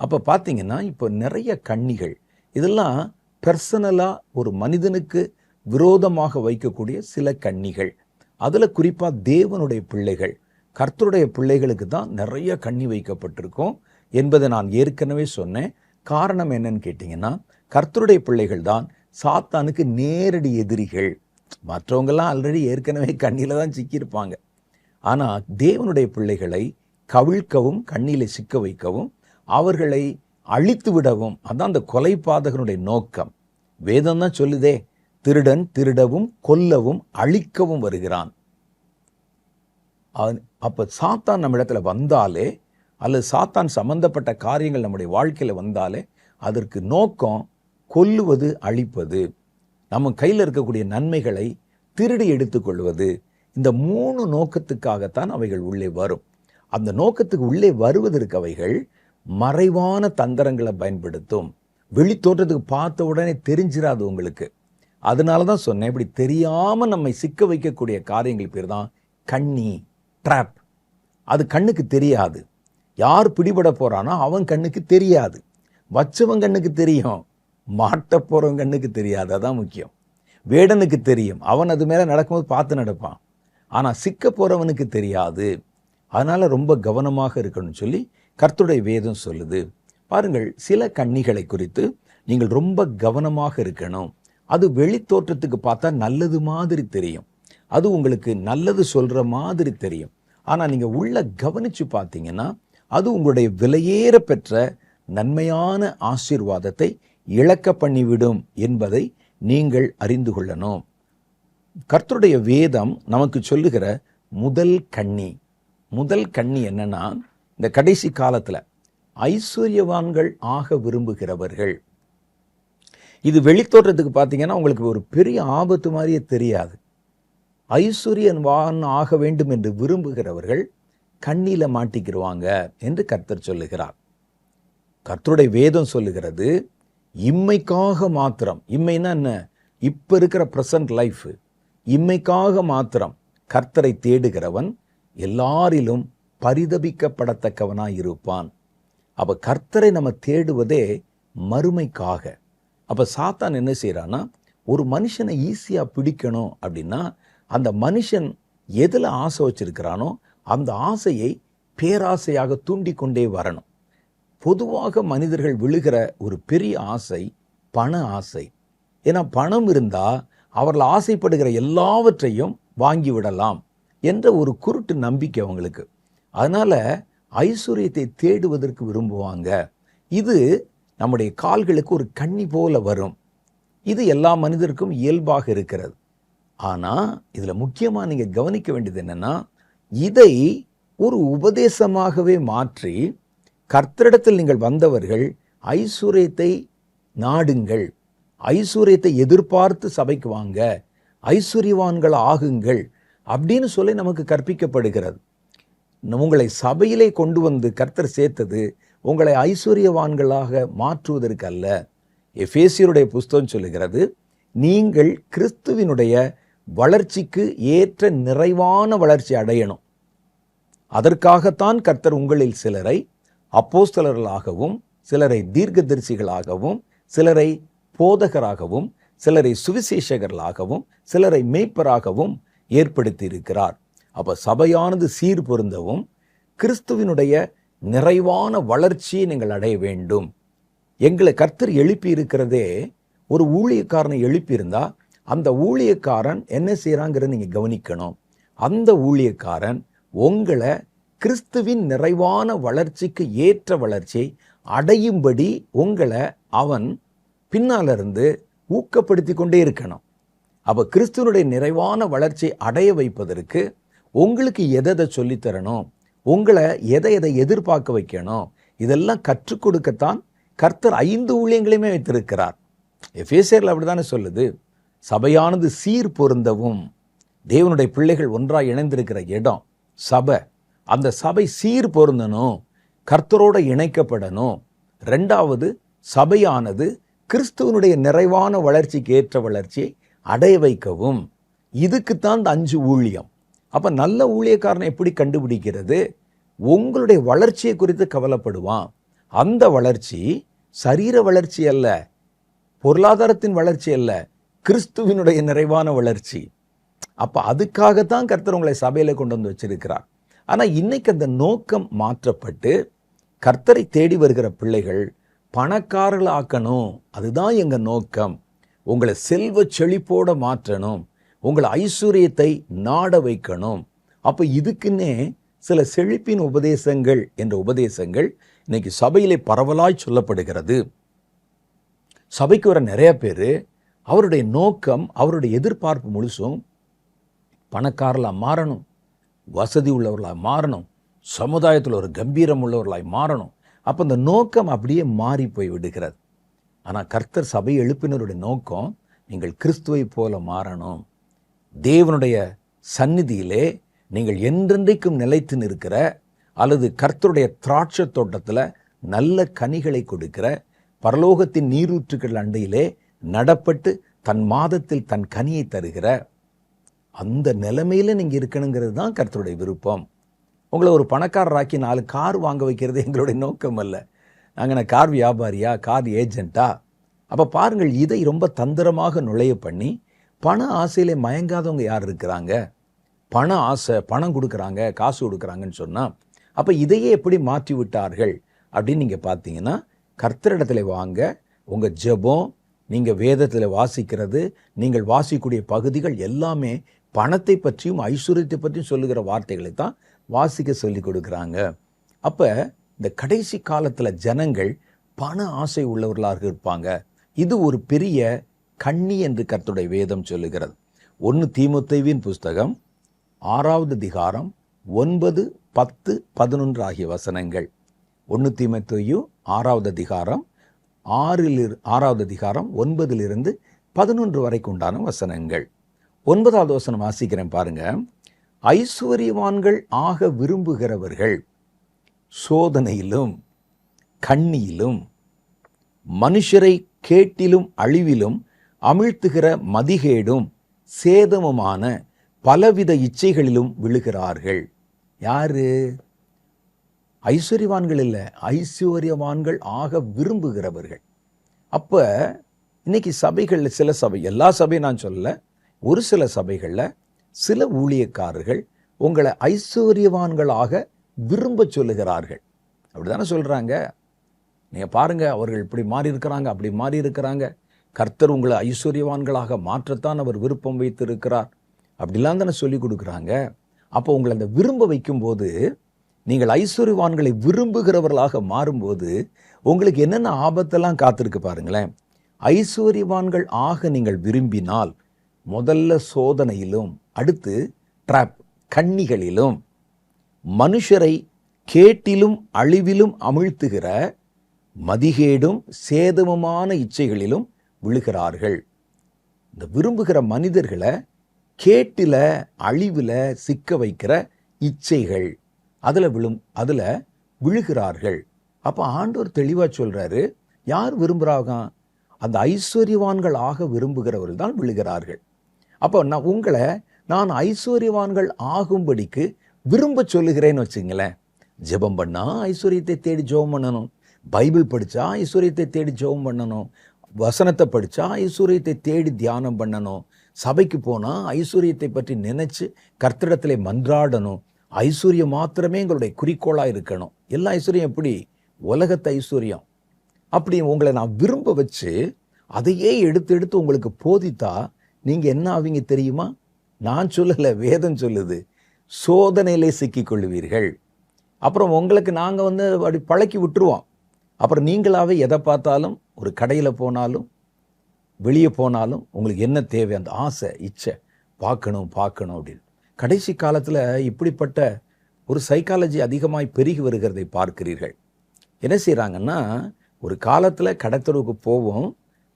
அப்போ பார்த்தீங்கன்னா இப்போ நிறைய கண்ணிகள் இதெல்லாம் பர்சனலாக ஒரு மனிதனுக்கு விரோதமாக வைக்கக்கூடிய சில கண்ணிகள். அதில் குறிப்பாக தேவனுடைய பிள்ளைகள், கர்த்தருடைய பிள்ளைகளுக்கு தான் நிறைய கண்ணி வைக்கப்பட்டிருக்கும் என்பதை நான் ஏற்கனவே சொன்னேன். காரணம் என்னன்னு கேட்டிங்கன்னா, கர்த்தருடைய பிள்ளைகள் தான் சாத்தானுக்கு நேரடி எதிரிகள். மற்றவங்கெல்லாம் ஆல்ரெடி ஏற்கனவே கண்ணியில் தான் சிக்கியிருப்பாங்க. ஆனால் தேவனுடைய பிள்ளைகளை கவிழ்க்கவும், கண்ணியில் சிக்க வைக்கவும், அவர்களை அழித்து விடவும், அதான் அந்த கொலைபாதகனுடைய நோக்கம். வேதம் தான் சொல்லுதே, திருடன் திருடவும் கொல்லவும் அழிக்கவும் வருகிறான். அப்போ சாத்தான் நம்ம இடத்துல வந்தாலே, அல்லது சாத்தான் சம்பந்தப்பட்ட காரியங்கள் நம்முடைய வாழ்க்கையில் வந்தாலே, அதற்கு நோக்கம் கொல்லுவது, அழிப்பது, நம்ம கையில் இருக்கக்கூடிய நன்மைகளை திருடி எடுத்துக்கொள்வது. இந்த 3 நோக்கத்துக்காகத்தான் அவைகள் உள்ளே வரும். அந்த நோக்கத்துக்கு உள்ளே வருவதற்கு அவைகள் மறைவான தந்திரங்களை பயன்படுத்தும். வெளித்தோற்றத்துக்கு பார்த்த உடனே தெரிஞ்சிடாது உங்களுக்கு. அதனால தான் சொன்னேன், இப்படி தெரியாமல் நம்மை சிக்க வைக்கக்கூடிய காரியங்கள் பேர் தான் கண்ணி, ட்ராப். அது கண்ணுக்கு தெரியாது. யார் பிடிபட போகிறானோ அவன் கண்ணுக்கு தெரியாது. வச்சவன் கண்ணுக்கு தெரியும், மாட்ட போகிறவன் கண்ணுக்கு தெரியாது. அதான் முக்கியம். வேடனுக்கு தெரியும், அவன் அது மேலே நடக்கும்போது பார்த்து நடப்பான். ஆனால் சிக்க போகிறவனுக்கு தெரியாது. அதனால் ரொம்ப கவனமாக இருக்கணும்னு சொல்லி கர்த்தருடைய வேதம் சொல்லுது. பாருங்கள், சில கண்ணிகளை குறித்து நீங்கள் ரொம்ப கவனமாக இருக்கணும். அது வெளித்தோற்றத்துக்கு பார்த்தா நல்லது மாதிரி தெரியும், அது உங்களுக்கு நல்லது சொல்கிற மாதிரி தெரியும். ஆனால் நீங்கள் உள்ள கவனித்து பார்த்தீங்கன்னா, அது உங்களுடைய விலையேற பெற்ற நன்மையான ஆசீர்வாதத்தை இழக்க பண்ணிவிடும் என்பதை நீங்கள் அறிந்து கொள்ளணும். கர்த்தருடைய வேதம் நமக்கு சொல்லுகிற முதல் கண்ணி என்னன்னா, இந்த கடைசி காலத்தில் ஐஸ்வர்யவான்கள் ஆக விரும்புகிறவர்கள். இது வெளித்தோற்றத்துக்கு பார்த்தீங்கன்னா உங்களுக்கு ஒரு பெரிய ஆபத்து மாதிரியே தெரியாது. ஐஸ்வர்யவான் ஆக வேண்டும் என்று விரும்புகிறவர்கள் கண்ணில மாட்டிக்கிடுவாங்க என்று கர்த்தர் சொல்லுகிறார். கர்த்தருடைய வேதம் சொல்லுகிறது, இம்மைக்காக மாத்திரம், இம்மைன்னா என்ன, இப்போ இருக்கிற ப்ரெசன்ட் லைஃப், இம்மைக்காக மாத்திரம் கர்த்தரை தேடுகிறவன் எல்லாரிலும் பரிதபிக்கப்படத்தக்கவனாய் இருப்பான். அப்போ கர்த்தரை நம்ம தேடுவதே மறுமைக்காக. அப்போ சாத்தான் என்ன செய்கிறான்னா, ஒரு மனுஷனை ஈஸியாக பிடிக்கணும் அப்படின்னா, அந்த மனுஷன் எதில் ஆசை வச்சிருக்கிறானோ அந்த ஆசையை பேராசையாக தூண்டிக்கொண்டே வரணும். பொதுவாக மனிதர்கள் விழுகிற ஒரு பெரிய ஆசை பண ஆசை. ஏன்னா பணம் இருந்தால் அவர்கள் ஆசைப்படுகிற எல்லாவற்றையும் வாங்கிவிடலாம் என்ற ஒரு குருட்டு நம்பிக்கை அவங்களுக்கு. அதனால் ஐஸ்வர்யத்தை தேடுவதற்கு விரும்புவாங்க. இது நம்முடைய கால்களுக்கு ஒரு கண்ணி போல வரும். இது எல்லா மனிதருக்கும் இயல்பாக இருக்கிறது. ஆனால் இதில் முக்கியமாக நீங்கள் கவனிக்க வேண்டியது என்னென்னா, இதை ஒரு உபதேசமாகவே மாற்றி, கர்த்தரிடத்தில் நீங்கள் வந்தவர்கள் ஐஸ்வர்யத்தை நாடுங்கள், ஐஸ்வர்யத்தை எதிர்பார்த்து சபைக்கு வாங்க, ஐஸ்வர்யவான்கள் ஆகுங்கள் அப்படின்னு சொல்லி நமக்கு கற்பிக்கப்படுகிறது. உங்களை சபையிலே கொண்டு வந்து கர்த்தர் சேர்த்தது உங்களை ஐஸ்வர்யவான்களாக மாற்றுவதற்கு அல்ல. எபேசியருடைய புஸ்தகம் சொல்லுகிறது, நீங்கள் கிறிஸ்துவினுடைய வளர்ச்சிக்கு ஏற்ற நிறைவான வளர்ச்சி அடையணும். அதற்காகத்தான் கர்த்தர் உங்களில் சிலரை அப்போஸ்தலர்களாகவும், சிலரை தீர்க்கதரிசிகளாகவும், சிலரை போதகராகவும், சிலரை சுவிசேஷகர்களாகவும், சிலரை மேய்ப்பராகவும் ஏற்படுத்தி இருக்கிறார். அப்போ சபையானது சீர் பொருந்தவும், கிறிஸ்துவினுடைய நிறைவான வளர்ச்சியை நீங்கள் அடைய வேண்டும். எங்களை கர்த்தர் எழுப்பி இருக்கிறதே, ஒரு ஊழியக்காரனை எழுப்பியிருந்தா அந்த ஊழியக்காரன் என்ன செய்கிறாங்கிறத நீங்கள் கவனிக்கணும். அந்த ஊழியக்காரன் உங்களை கிறிஸ்துவின் நிறைவான வளர்ச்சிக்கு ஏற்ற வளர்ச்சியை அடையும்படி உங்களை அவன் பின்னாலிருந்து ஊக்கப்படுத்தி கொண்டே இருக்கணும். அப்போ கிறிஸ்துவனுடைய நிறைவான வளர்ச்சியை அடைய வைப்பதற்கு உங்களுக்கு எதை சொல்லித்தரணும், உங்களை எதை எதிர்பார்க்க வைக்கணும், இதெல்லாம் கற்றுக் கொடுக்கத்தான் கர்த்தர் 5 ஊழியங்களையுமே வைத்திருக்கிறார். எபேசியரில் அப்படித்தானே சொல்லுது, சபையானது சீர் பொருந்தவும். தேவனுடைய பிள்ளைகள் ஒன்றாக இணைந்திருக்கிற இடம் சபை. அந்த சபை சீர் பொருந்தணும், கர்த்தரோடு இணைக்கப்படணும். 2வது, சபையானது கிறிஸ்துவனுடைய நிறைவான வளர்ச்சிக்கு ஏற்ற வளர்ச்சியை அடைய வைக்கவும். இதுக்குத்தான் இந்த 5 ஊழியம். அப்போ நல்ல ஊழியக்காரனை எப்படி கண்டுபிடிக்கிறது? உங்களுடைய வளர்ச்சியை குறித்து கவலைப்படுவான். அந்த வளர்ச்சி சரீர வளர்ச்சி அல்ல, பொருளாதாரத்தின் வளர்ச்சி அல்ல, கிறிஸ்துவினுடைய நிறைவான வளர்ச்சி. அப்போ அதுக்காகத்தான் கர்த்தர் உங்களை சபையில் கொண்டு வந்து வச்சிருக்கிறார். ஆனால் இன்னைக்கு அந்த நோக்கம் மாற்றப்பட்டு கர்த்தரை தேடி வருகிற பிள்ளைகள் பணக்காரர்கள் ஆக்கணும், அதுதான் எங்கள் நோக்கம், உங்களை செல்வ செழிப்போட மாற்றணும், உங்களை ஐஸ்வர்யத்தை நாட வைக்கணும். அப்போ இதுக்குன்னே சில செழிப்பின் உபதேசங்கள் என்ற உபதேசங்கள் இன்னைக்கு சபையிலே பரவலாய் சொல்லப்படுகிறது. சபைக்கு வர நிறைய பேர் அவருடைய நோக்கம், அவருடைய எதிர்பார்ப்பு முழுசும் பணக்காரர்களாக மாறணும், வசதி உள்ளவர்களாக மாறணும், சமுதாயத்தில் ஒரு கம்பீரம் உள்ளவர்களாய் மாறணும். அப்போ அந்த நோக்கம் அப்படியே மாறி போய் விடுகிறது. ஆனால் கர்த்தர் சபை எழுப்பினருடைய நோக்கம், நீங்கள் கிறிஸ்துவை போல மாறணும், தேவனுடைய சந்நிதியிலே நீங்கள் என்றென்றைக்கும் நிலைத்து நிற்கிற, அல்லது கர்த்தருடைய திராட்சை தோட்டத்தில் நல்ல கனிகளை கொடுக்கிற, பரலோகத்தின் நீரூற்றுக்கள் அண்டையிலே நடப்பட்டு தன் மாதத்தில் தன் கனியை தருகிற அந்த நிலைமையில் நீங்கள் இருக்கணுங்கிறது தான் கர்த்தருடைய விருப்பம். உங்களை ஒரு பணக்காரராக்கி 4 கார் வாங்க வைக்கிறது எங்களுடைய நோக்கம் அல்ல. நாங்கள் கார் வியாபாரியா, கார் ஏஜென்ட்டா? அப்போ பாருங்கள், இதை ரொம்ப தந்திரமாக நுழைய பண்ணி பண ஆசையிலே மயங்காதவங்க யார் இருக்கிறாங்க? பண ஆசை, பணம் கொடுக்குறாங்க, காசு கொடுக்குறாங்கன்னு சொன்னால் அப்போ இதையே எப்படி மாற்றி விட்டார்கள் அப்படின்னு நீங்கள் பார்த்தீங்கன்னா, கர்த்தரிடத்தில் வாங்க. உங்கள் ஜெபம், நீங்கள் வேதத்தில் வாசிக்கிறது, நீங்கள் வாசிக்கக்கூடிய பகுதிகள் எல்லாமே பணத்தை பற்றியும் ஐஸ்வர்யத்தை பற்றியும் சொல்லுகிற வார்த்தைகளை தான் வாசிக்க சொல்லி கொடுக்குறாங்க. அப்போ இந்த கடைசி காலத்தில் ஜனங்கள் பண ஆசை உள்ளவர்களாக இருப்பாங்க. இது ஒரு பெரிய கண்ணி என்று கர்த்தருடைய வேதம் சொல்லுகிறது. 1 தீமோத்தேயுவின் புஸ்தகம் 6வது அதிகாரம் 9, 10, 11 ஆகிய வசனங்கள். 1 தீமோத்தேயு 6வது அதிகாரம் 6வது அதிகாரம் 9லிருந்து 11 வரைக்கும் உண்டான வசனங்கள். 9வது வசனம் வாசிக்கிறேன் பாருங்க. ஐஸ்வர்யவான்கள் ஆக விரும்புகிறவர்கள் சோதனையிலும் கண்ணியிலும் மனுஷரை கேட்டிலும் அழிவிலும் அமிழ்த்துகிற மதிகேடும் சேதமுமான பலவித இச்சைகளிலும் விழுகிறார்கள். யாரு? ஐஸ்வர்யவான்கள் இல்லை, ஐஸ்வர்யவான்கள் ஆக விரும்புகிறவர்கள். அப்போ இன்னைக்கு சபைகளில் சில சபை, எல்லா சபையும் நான் சொல்லல, ஒரு சில சபைகளில் சில ஊழியக்காரர்கள் உங்களை ஐஸ்வர்யவான்களாக விரும்ப சொல்லுகிறார்கள். அப்படி தானே சொல்கிறாங்க. நீங்கள் பாருங்கள், அவர்கள் இப்படி மாறி இருக்கிறாங்க, அப்படி மாறி இருக்கிறாங்க, கர்த்தர் உங்களை ஐஸ்வர்யவான்களாக மாற்றத்தான் அவர் விருப்பம் வைத்திருக்கிறார், அப்படிலாம் தானே சொல்லி கொடுக்குறாங்க. அப்போ உங்களை அந்த விரும்ப வைக்கும்போது, நீங்கள் ஐஸ்வர்யவான்களை விரும்புகிறவர்களாக மாறும்போது உங்களுக்கு என்னென்ன ஆபத்தெல்லாம் காத்திருக்கு பாருங்களேன். ஐஸ்வர்யவான்கள் ஆக நீங்கள் விரும்பினால் முதல்ல சோதனையிலும், அடுத்து ட்ராப் கண்ணிகளிலும், மனுஷரை கேட்டிலும் அழிவிலும் அமிழ்த்துகிற மதிகேடும் சேதமுமான இச்சைகளிலும் விழுகிறார்கள். இந்த விரும்புகிற மனிதர்களை கேட்டில அழிவில் சிக்க வைக்கிற இச்சைகள், அதில் விழுகிறார்கள். அப்போ ஆண்டவர் தெளிவாக சொல்கிறாரு, யார் விரும்புகிறாங்க? அந்த ஐஸ்வர்யவான்கள் ஆக விரும்புகிறவர்கள் தான் விழுகிறார்கள். அப்போ நான் ஐஸ்வர்யவான்கள் ஆகும்படிக்கு விரும்ப சொல்லுகிறேன்னு வச்சுங்களேன். ஜெபம் பண்ணால் ஐஸ்வர்யத்தை தேடி ஜெபம் பண்ணணும், பைபிள் படித்தா ஐஸ்வர்யத்தை தேடி ஜெபம் பண்ணணும், வசனத்தை படித்தா ஐஸ்வர்யத்தை தேடி தியானம் பண்ணணும், சபைக்கு போனால் ஐஸ்வர்யத்தை பற்றி நினைச்சு கர்த்தரிடத்திலே மன்றாடணும். ஐஸ்வர்யம் மாத்திரமே எங்களுடைய குறிக்கோளாக இருக்கணும். எல்லா ஐஸ்வர்யம் எப்படி? உலகத்து ஐஸ்வர்யம். அப்படி உங்களை நான் விரும்ப வச்சு அதையே எடுத்து உங்களுக்கு போதித்தா நீங்கள் என்ன ஆவீங்க தெரியுமா? நான் சொல்லலை, வேதம் சொல்லுது. சோதனையிலே சிக்கிக்கொள்ளுவீர்கள். அப்புறம் உங்களுக்கு நாங்கள் அப்படி பழக்கி விட்டுருவோம். அப்புறம் நீங்களாவே எதை பார்த்தாலும், ஒரு கடையில் போனாலும் வெளியே போனாலும் உங்களுக்கு என்ன தேவை, அந்த ஆசை இச்சை பார்க்கணும் அப்படின்னு. கடைசி காலத்தில் இப்படிப்பட்ட ஒரு சைக்காலஜி அதிகமாய் பெருகி வருகிறதை பார்க்கிறீர்கள். என்ன செய்கிறாங்கன்னா, ஒரு காலத்தில் கடைத்தெருவுக்கு போவோம்,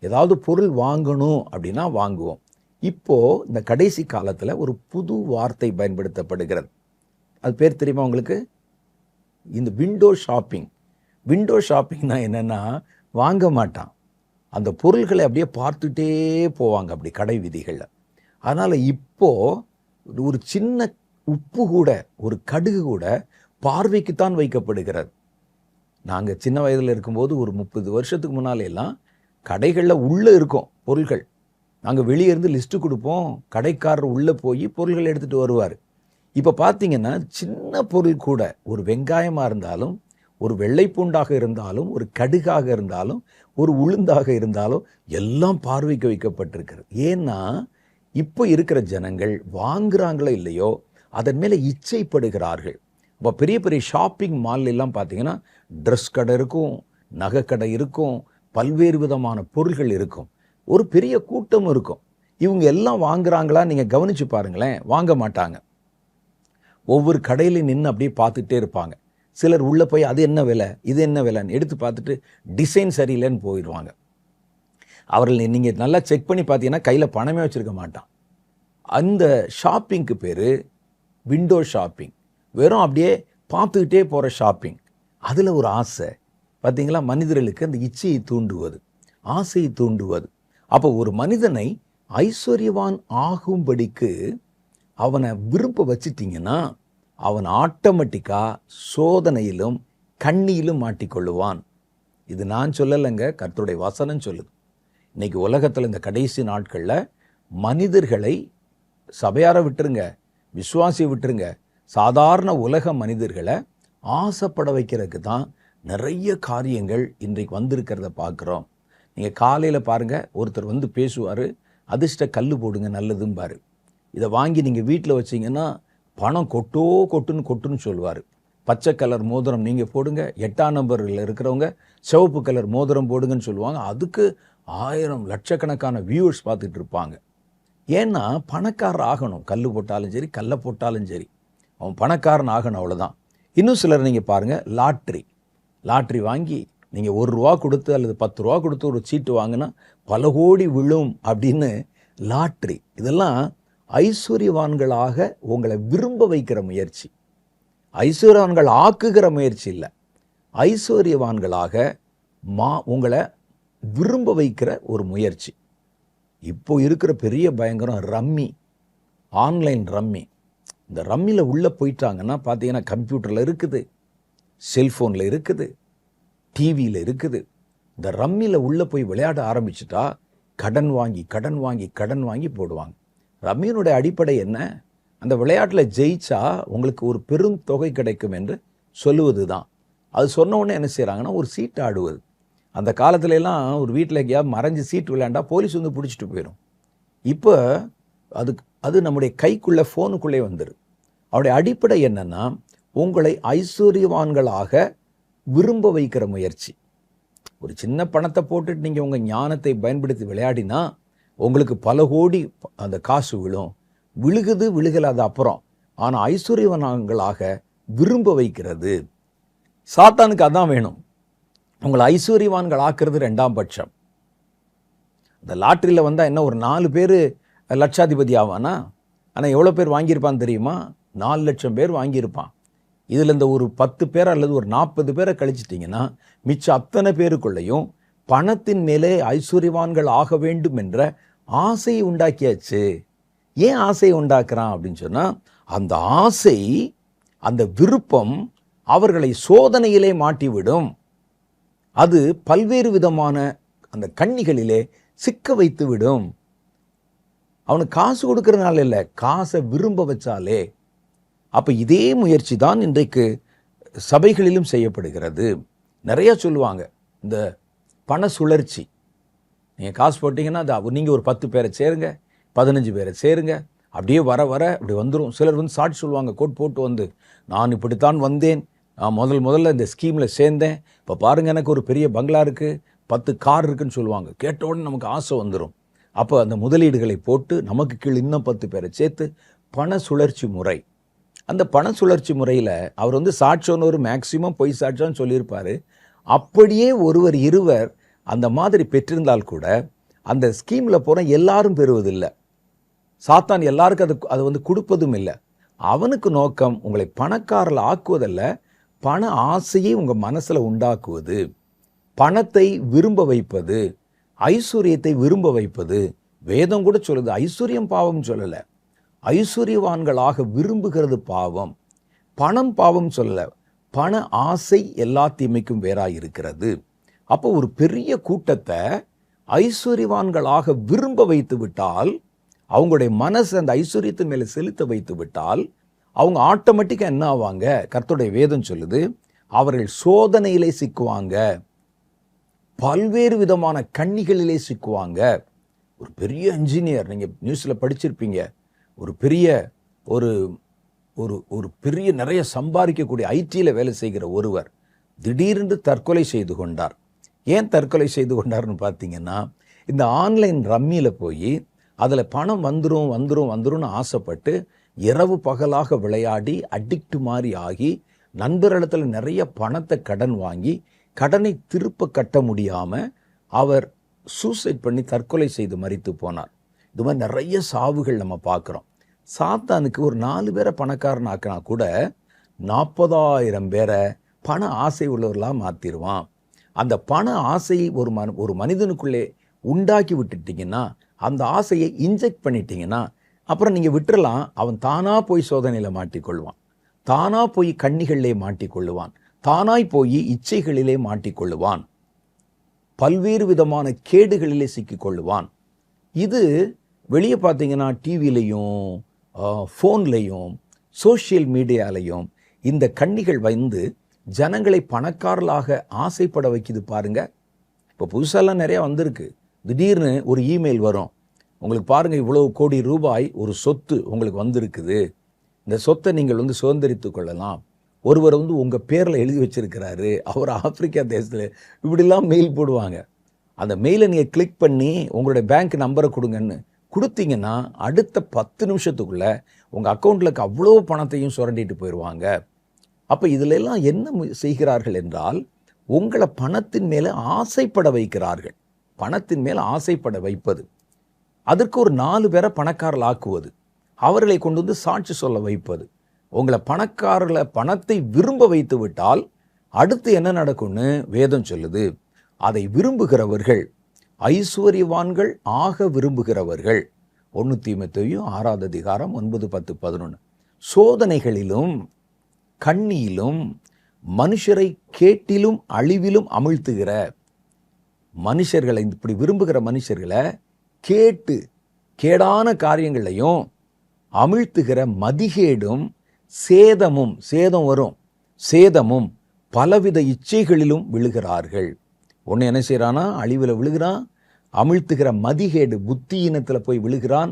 ஏதாவது பொருள் வாங்கணும் அப்படின்னா வாங்குவோம். இப்போது இந்த கடைசி காலத்தில் ஒரு புது வார்த்தை பயன்படுத்தப்படுகிறது. அது பேர் தெரியுமா உங்களுக்கு? இந்த விண்டோ ஷாப்பிங். விண்டோ ஷாப்பிங்னா என்னென்னா, வாங்க மாட்டான், அந்த பொருள்களை அப்படியே பார்த்துட்டே போவாங்க அப்படி கடை விதிகளில். அதனால் இப்போது ஒரு சின்ன உப்பு கூட, ஒரு கடுகு கூட பார்வைக்குத்தான் வைக்கப்படுகிறது. நாங்கள் சின்ன வயதில் இருக்கும்போது ஒரு 30 வருஷத்துக்கு முன்னாலெல்லாம் கடைகளில் உள்ளே இருக்கும் பொருள்கள், நாங்கள் வெளியே இருந்து லிஸ்ட்டு கொடுப்போம், கடைக்காரர் உள்ளே போய் பொருள்களை எடுத்துகிட்டு வருவார். இப்போ பார்த்தீங்கன்னா சின்ன பொருள் கூட, ஒரு வெங்காயமாக இருந்தாலும், ஒரு வெள்ளைப்பூண்டாக இருந்தாலும், ஒரு கடுகாக இருந்தாலும், ஒரு உளுந்தாக இருந்தாலும் எல்லாம் பார்வைக்கு வைக்கப்பட்டிருக்கிறது. ஏன்னா இப்போ இருக்கிற ஜனங்கள் வாங்குறாங்களோ இல்லையோ அதன் மேலே இச்சைப்படுகிறார்கள். இப்போ பெரிய பெரிய ஷாப்பிங் மால்லாம் பார்த்தீங்கன்னா ட்ரெஸ் கடை இருக்கும், நகை கடை இருக்கும், பல்வேறு விதமான பொருள்கள் இருக்கும், ஒரு பெரிய கூட்டம் இருக்கும். இவங்க எல்லாம் வாங்குறாங்களா நீங்கள் கவனித்து பாருங்களேன், வாங்க மாட்டாங்க. ஒவ்வொரு கடையிலையும் நின்று அப்படியே பார்த்துட்டே இருப்பாங்க. சிலர் உள்ளே போய் அது என்ன விலை, இது என்ன விலைன்னு எடுத்து பார்த்துட்டு டிசைன் சரியில்லைன்னு போயிடுவாங்க. அவர்கள் நீங்கள் நல்லா செக் பண்ணி பார்த்தீங்கன்னா கையில் பணமே வச்சுருக்க மாட்டான். அந்த ஷாப்பிங்க்கு பேர் விண்டோ ஷாப்பிங். வெறும் அப்படியே பார்த்துக்கிட்டே போகிற ஷாப்பிங். அதில் ஒரு ஆசை பார்த்தீங்களா, மனிதர்களுக்கு அந்த இச்சையை தூண்டுவது, ஆசையை தூண்டுவது. அப்போ ஒரு மனிதனை ஐஸ்வர்யவான் ஆகும்படிக்கு அவனை விருப்ப வச்சிட்டிங்கன்னா அவன் ஆட்டோமேட்டிக்காக சோதனையிலும் கண்ணியிலும் மாட்டிக்கொள்ளுவான். இது நான் சொல்லலைங்க, கர்த்தருடைய வசனம் சொல்லுது. இன்றைக்கி உலகத்தில் இந்த கடைசி நாட்களில் மனிதர்களை, சபையாரை விட்டுருங்க, விசுவாசியை விட்டுருங்க, சாதாரண உலக மனிதர்களை ஆசைப்பட வைக்கிறதுக்கு தான் நிறைய காரியங்கள் இன்றைக்கு வந்திருக்கிறத பார்க்குறோம். நீங்கள் காலையில் பாருங்கள், ஒருத்தர் வந்து பேசுவார், அதிர்ஷ்ட கல் போடுங்க நல்லதும்பார். இதை வாங்கி நீங்கள் வீட்டில் வச்சிங்கன்னா பணம் கொட்டுன்னு சொல்லுவார். பச்சை கலர் மோதிரம் நீங்கள் போடுங்க, 8ஆம் நம்பரில் இருக்கிறவங்க சிவப்பு கலர் மோதிரம் போடுங்கன்னு சொல்லுவாங்க. அதுக்கு 1000 லட்சக்கணக்கான வியூவர்ஸ் பார்த்துட்டு இருப்பாங்க. ஏன்னா பணக்காரர் ஆகணும், கல் போட்டாலும் சரி கல்லை போட்டாலும் சரி அவன் பணக்காரன் ஆகணும், அவ்வளோதான். இன்னும் சிலர் நீங்கள் பாருங்கள், லாட்ரி வாங்கி நீங்கள் 1 ரூபா கொடுத்து அல்லது 10 ரூபா கொடுத்து ஒரு சீட்டு வாங்கினா பல கோடி விழும் அப்படின்னு லாட்ரி. இதெல்லாம் ஐஸ்வர்யவான்களாக உங்களை விரும்ப வைக்கிற முயற்சி, ஐஸ்வர்யவான்கள் ஆக்குகிற முயற்சி இல்லை, ஐஸ்வர்யவான்களாக உங்களை விரும்ப வைக்கிற ஒரு முயற்சி. இப்போ இருக்கிற பெரிய பயங்கரம் ரம்மி, ஆன்லைன் ரம்மி. இந்த ரம்மியில் உள்ளே போயிட்டாங்கன்னா பார்த்தீங்கன்னா கம்ப்யூட்டரில் இருக்குது, செல்ஃபோனில் இருக்குது, டிவியில் இருக்குது. இந்த ரம்மியில் உள்ளே போய் விளையாட ஆரம்பிச்சுட்டா கடன் வாங்கி போடுவாங்க. ரம்மியினுடைய அடிப்படை என்ன? அந்த விளையாட்டில் ஜெயிச்சா உங்களுக்கு ஒரு பெரும் தொகை கிடைக்கும் என்று சொல்லுவது தான். அது சொன்ன உடனே என்ன செய்கிறாங்கன்னா ஒரு சீட்டு ஆடுவது. அந்த காலத்துலலாம் ஒரு வீட்டில் எங்கேயாவது மறைஞ்சு சீட்டு விளையாண்டா போலீஸ் வந்து பிடிச்சிட்டு போயிடும். இப்போ அது நம்முடைய கைக்குள்ளே, ஃபோனுக்குள்ளே வந்துடும். அவருடைய அடிப்படை என்னென்னா உங்களை ஐஸ்வர்யவான்களாக விரும்ப வைக்கிற முயற்சி. ஒரு சின்ன பணத்தை போட்டுட்டு நீங்கள் உங்கள் ஞானத்தை பயன்படுத்தி விளையாடினா உங்களுக்கு பல கோடி அந்த காசு விழுகலாத அப்புறம். ஆனால் ஐஸ்வர்யவான்களாக விரும்ப வைக்கிறது சாத்தானுக்கு அதான் வேணும். உங்களை ஐஸ்வர்யவான்கள் ஆக்குறது 2ஆம் பட்சம். இந்த லாட்ரியில் வந்தால் என்ன, ஒரு 4 பேர் லட்சாதிபதி ஆவானா? ஆனால் எவ்வளோ பேர் வாங்கியிருப்பான்னு தெரியுமா? 4 லட்சம் பேர் வாங்கியிருப்பான். இதில் இந்த ஒரு 10 பேர் அல்லது ஒரு 40 பேரை கழிச்சிட்டிங்கன்னா மிச்சம் அத்தனை பேருக்குள்ளேயும் பணத்தின் மேலே ஐஸ்வர்யவான்கள் ஆக வேண்டும் என்ற ஆசையை உண்டாக்கியாச்சு. ஏன் ஆசையை உண்டாக்குறான் அப்படின்னு சொன்னால், அந்த ஆசை, அந்த விருப்பம் அவர்களை சோதனையிலே மாட்டிவிடும். அது பல்வேறு விதமான அந்த கண்ணிகளிலே சிக்க வைத்து விடும். அவனுக்கு காசு கொடுக்கறதுனால இல்லை, காசை விரும்ப வச்சாலே. அப்போ இதே முயற்சி தான் இன்றைக்கு சபைகளிலும் செய்யப்படுகிறது. நிறைய சொல்லுவாங்க, இந்த பண சுழற்சி. நீங்கள் காசு போட்டிங்கன்னா அது நீங்கள் ஒரு 10 பேரை சேருங்க, 15 பேரை சேருங்க, அப்படியே வர அப்படி வந்துடும். சிலர் வந்து சாட்சி சொல்லுவாங்க, கோட் போட்டு வந்து, நான் இப்படித்தான் வந்தேன், நான் முதல்ல இந்த ஸ்கீமில் சேர்ந்தேன், இப்போ பாருங்கள் எனக்கு ஒரு பெரிய பங்களா இருக்குது, 10 கார் இருக்குதுன்னு சொல்லுவாங்க. கேட்ட உடனே நமக்கு ஆசை வந்துடும். அப்போ அந்த முதலீடுகளை போட்டு நமக்கு கீழ் இன்னும் 10 பேரை சேர்த்து பண சுழற்சி முறை. அந்த பண சுழற்சி முறையில் அவர் வந்து சாட்சியோன்னு மேக்சிமம் பொய் சாட்சியான்னு சொல்லியிருப்பார். அப்படியே ஒருவர் இருவர் அந்த மாதிரி பெற்றிருந்தால் கூட அந்த ஸ்கீமில் போகிற எல்லாரும் பெறுவதில்லை. சாத்தான் எல்லாருக்கும் அது வந்து கொடுப்பதும் இல்லை. அவனுக்கு நோக்கம் உங்களை பணக்காரர்கள் ஆக்குவதல்ல, பண ஆசையை உங்கள் மனசில் உண்டாக்குவது, பணத்தை விரும்ப வைப்பது, ஐஸ்வர்யத்தை விரும்ப வைப்பது. வேதம் கூட சொல்லுது, ஐஸ்வர்யம் பாவம் சொல்லலை, ஐஸ்வர்யவான்களாக விரும்புகிறது பாவம். பணம் பாவம் சொல்லலை, பண ஆசை எல்லா தீமைக்கும் வேறாக இருக்கிறது. அப்போ ஒரு பெரிய கூட்டத்தை ஐஸ்வர்யவான்களாக விரும்ப வைத்து விட்டால், அவங்களுடைய மனசு அந்த ஐஸ்வர்யத்தின் மேலே செலுத்த வைத்து விட்டால், அவங்க ஆட்டோமேட்டிக்காக என்ன ஆவாங்க? கர்த்தருடைய வேதம் சொல்லுது, அவர்கள் சோதனையிலே சிக்குவாங்க, பல்வேறு விதமான கண்ணிகளிலே சிக்குவாங்க. ஒரு பெரிய இன்ஜினியர், நீங்கள் நியூஸில் படிச்சிருப்பீங்க, ஒரு பெரிய ஒரு ஒரு ஒரு பெரிய நிறைய சம்பாதிக்கக்கூடிய ஐடியில் வேலை செய்கிற ஒருவர் திடீரென்று தற்கொலை செய்து கொண்டார். ஏன் தற்கொலை செய்து கொண்டார்னு பார்த்தீங்கன்னா, இந்த ஆன்லைன் ரம்மியில் போய் அதில் பணம் வந்துரும்னு ஆசைப்பட்டு இரவு பகலாக விளையாடி அடிக்ட் மாதிரி ஆகி நண்பர்களிடத்தில் நிறைய பணத்தை கடன் வாங்கி கடனை திருப்ப கட்ட முடியாமல் அவர் சூசைட் பண்ணி தற்கொலை செய்து மரித்து போனார். இது மாதிரி நிறைய சாவுகள் நம்ம பார்க்குறோம். சாத்தானுக்கு ஒரு 4 பேரை பணக்காரன் ஆக்கினா கூட 40,000 பேரை பண ஆசை உள்ளவர்களாக மாற்றிடுவான். அந்த பண ஆசையை ஒரு மனிதனுக்குள்ளே உண்டாக்கி விட்டுட்டிங்கன்னா, அந்த ஆசையை இன்ஜெக்ட் பண்ணிட்டீங்கன்னா, அப்புறம் நீங்கள் விட்டுறலாம். அவன் தானாக போய் சோதனையில் மாட்டிக்கொள்வான், தானாக போய் கண்ணிகளிலே மாட்டிக்கொள்ளுவான், தானாய் போய் இச்சைகளிலே மாட்டிக்கொள்ளுவான், பல்வேறு விதமான கேடுகளிலே சிக்கிக்கொள்ளுவான். இது வெளியே பார்த்தீங்கன்னா டிவிலையும் ஃபோன்லையும் சோஷியல் மீடியாலையும் இந்த கண்ணிகள் வந்து ஜனங்களை பணக்காரர்களாக ஆசைப்பட வைக்குது பாருங்க. இப்போ புதுசாலாம் நிறையா வந்திருக்கு. திடீர்னு ஒரு இமெயில் வரும், உங்களுக்கு பாருங்கள் இவ்வளவு கோடி ரூபாய் ஒரு சொத்து உங்களுக்கு வந்திருக்குது, இந்த சொத்தை நீங்கள் வந்து சுதந்திரித்து கொள்ளலாம். ஒருவர் வந்து உங்கள் பேரில் எழுதி வச்சிருக்கிறாரு, அவர் ஆப்பிரிக்கா தேசத்தில், இப்படிலாம் மெயில் போடுவாங்க. அந்த மெயிலை நீங்கள் கிளிக் பண்ணி உங்களுடைய பேங்க் நம்பரை கொடுங்கன்னு கொடுத்தீங்கன்னா அடுத்த 10 நிமிஷத்துக்குள்ளே உங்கள் அக்கௌண்ட்டில் அவ்வளோ பணத்தையும் சுரண்டிட்டு போயிடுவாங்க. அப்போ இதில் எல்லாம் என்ன செய்கிறார்கள் என்றால், உங்களை பணத்தின் மேலே ஆசைப்பட வைக்கிறார்கள். பணத்தின் மேலே ஆசைப்பட வைப்பது, அதற்கு ஒரு 4 பேரை பணக்காரர்கள் ஆக்குவது, அவர்களை கொண்டு வந்து சாட்சி சொல்ல வைப்பது. உங்களை பணத்தை விரும்ப வைத்து விட்டால் அடுத்து என்ன நடக்கும்னு வேதம் சொல்லுது. அதை விரும்புகிறவர்கள் ஐஸ்வர்யவான்கள் ஆக விரும்புகிறவர்கள். 1 தீமோத்தேயு 6 9, 10, 11. சோதனைகளிலும் கண்ணியிலும் மனுஷரை கேட்டிலும் அழிவிலும் அமிழ்த்துகிற மனுஷர்களை, இப்படி விரும்புகிற மனுஷர்களை கேட்டு கேடான காரியங்களையும் அமிழ்த்துகிற மதிகேடும் சேதமும், சேதம் வரும், சேதமும் பலவித இச்சைகளிலும் விழுகிறார்கள். ஒன்று என்ன செய்கிறானா? அழிவில் விழுகிறான். அமிழ்த்துகிற மதிகேடு, புத்தியினத்தில் போய் விழுகிறான்.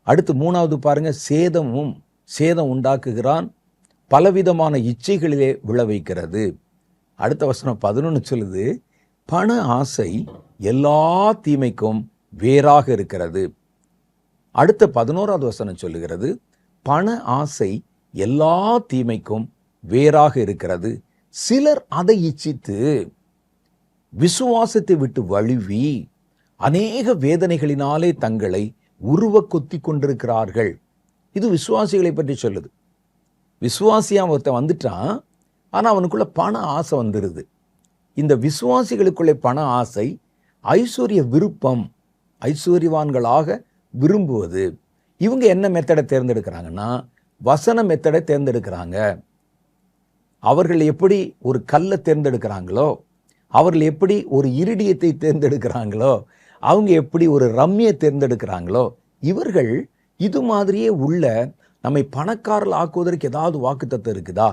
அடுத்து 3வது பாருங்க, சேதம் உண்டாக்குகிறான், பலவிதமான இச்சைகளிலே விழ வைக்கிறது. அடுத்த வசனம் 11 சொல்லுது, பண ஆசை எல்லா தீமைக்கும் வேறாக இருக்கிறது. அடுத்த 11வது வசனம் சொல்லுகிறது, பண ஆசை எல்லா தீமைக்கும் வேறாக இருக்கிறது. சிலர் அதை இச்சித்து விசுவாசத்தை விட்டு வழுவி அநேக வேதனைகளினாலே தங்களை உருவ கொத்தி கொண்டிருக்கிறார்கள். இது விசுவாசிகளை பற்றி சொல்லுது. விசுவாசியாக ஒருத்தன் வந்துட்டான், ஆனால் அவனுக்குள்ள பண ஆசை வந்துடுது. இந்த விசுவாசிகளுக்குள்ளே பண ஆசை, ஐஸ்வர்ய விருப்பம், ஐஸ்வர்யவான்களாக விரும்புவது. இவங்க என்ன மெத்தடை தேர்ந்தெடுக்கிறாங்கன்னா, வசன மெத்தடை தேர்ந்தெடுக்கிறாங்க. அவர்கள் எப்படி ஒரு கல்லை தேர்ந்தெடுக்கிறாங்களோ, அவர்கள் எப்படி ஒரு இரிடியத்தை தேர்ந்தெடுக்கிறாங்களோ, அவங்க எப்படி ஒரு ரம்மியை தேர்ந்தெடுக்கிறாங்களோ, இவர்கள் இது மாதிரியே உள்ள நம்மை பணக்காரர்கள் ஆக்குவதற்கு ஏதாவது வாக்குத்தத்தம் இருக்குதா?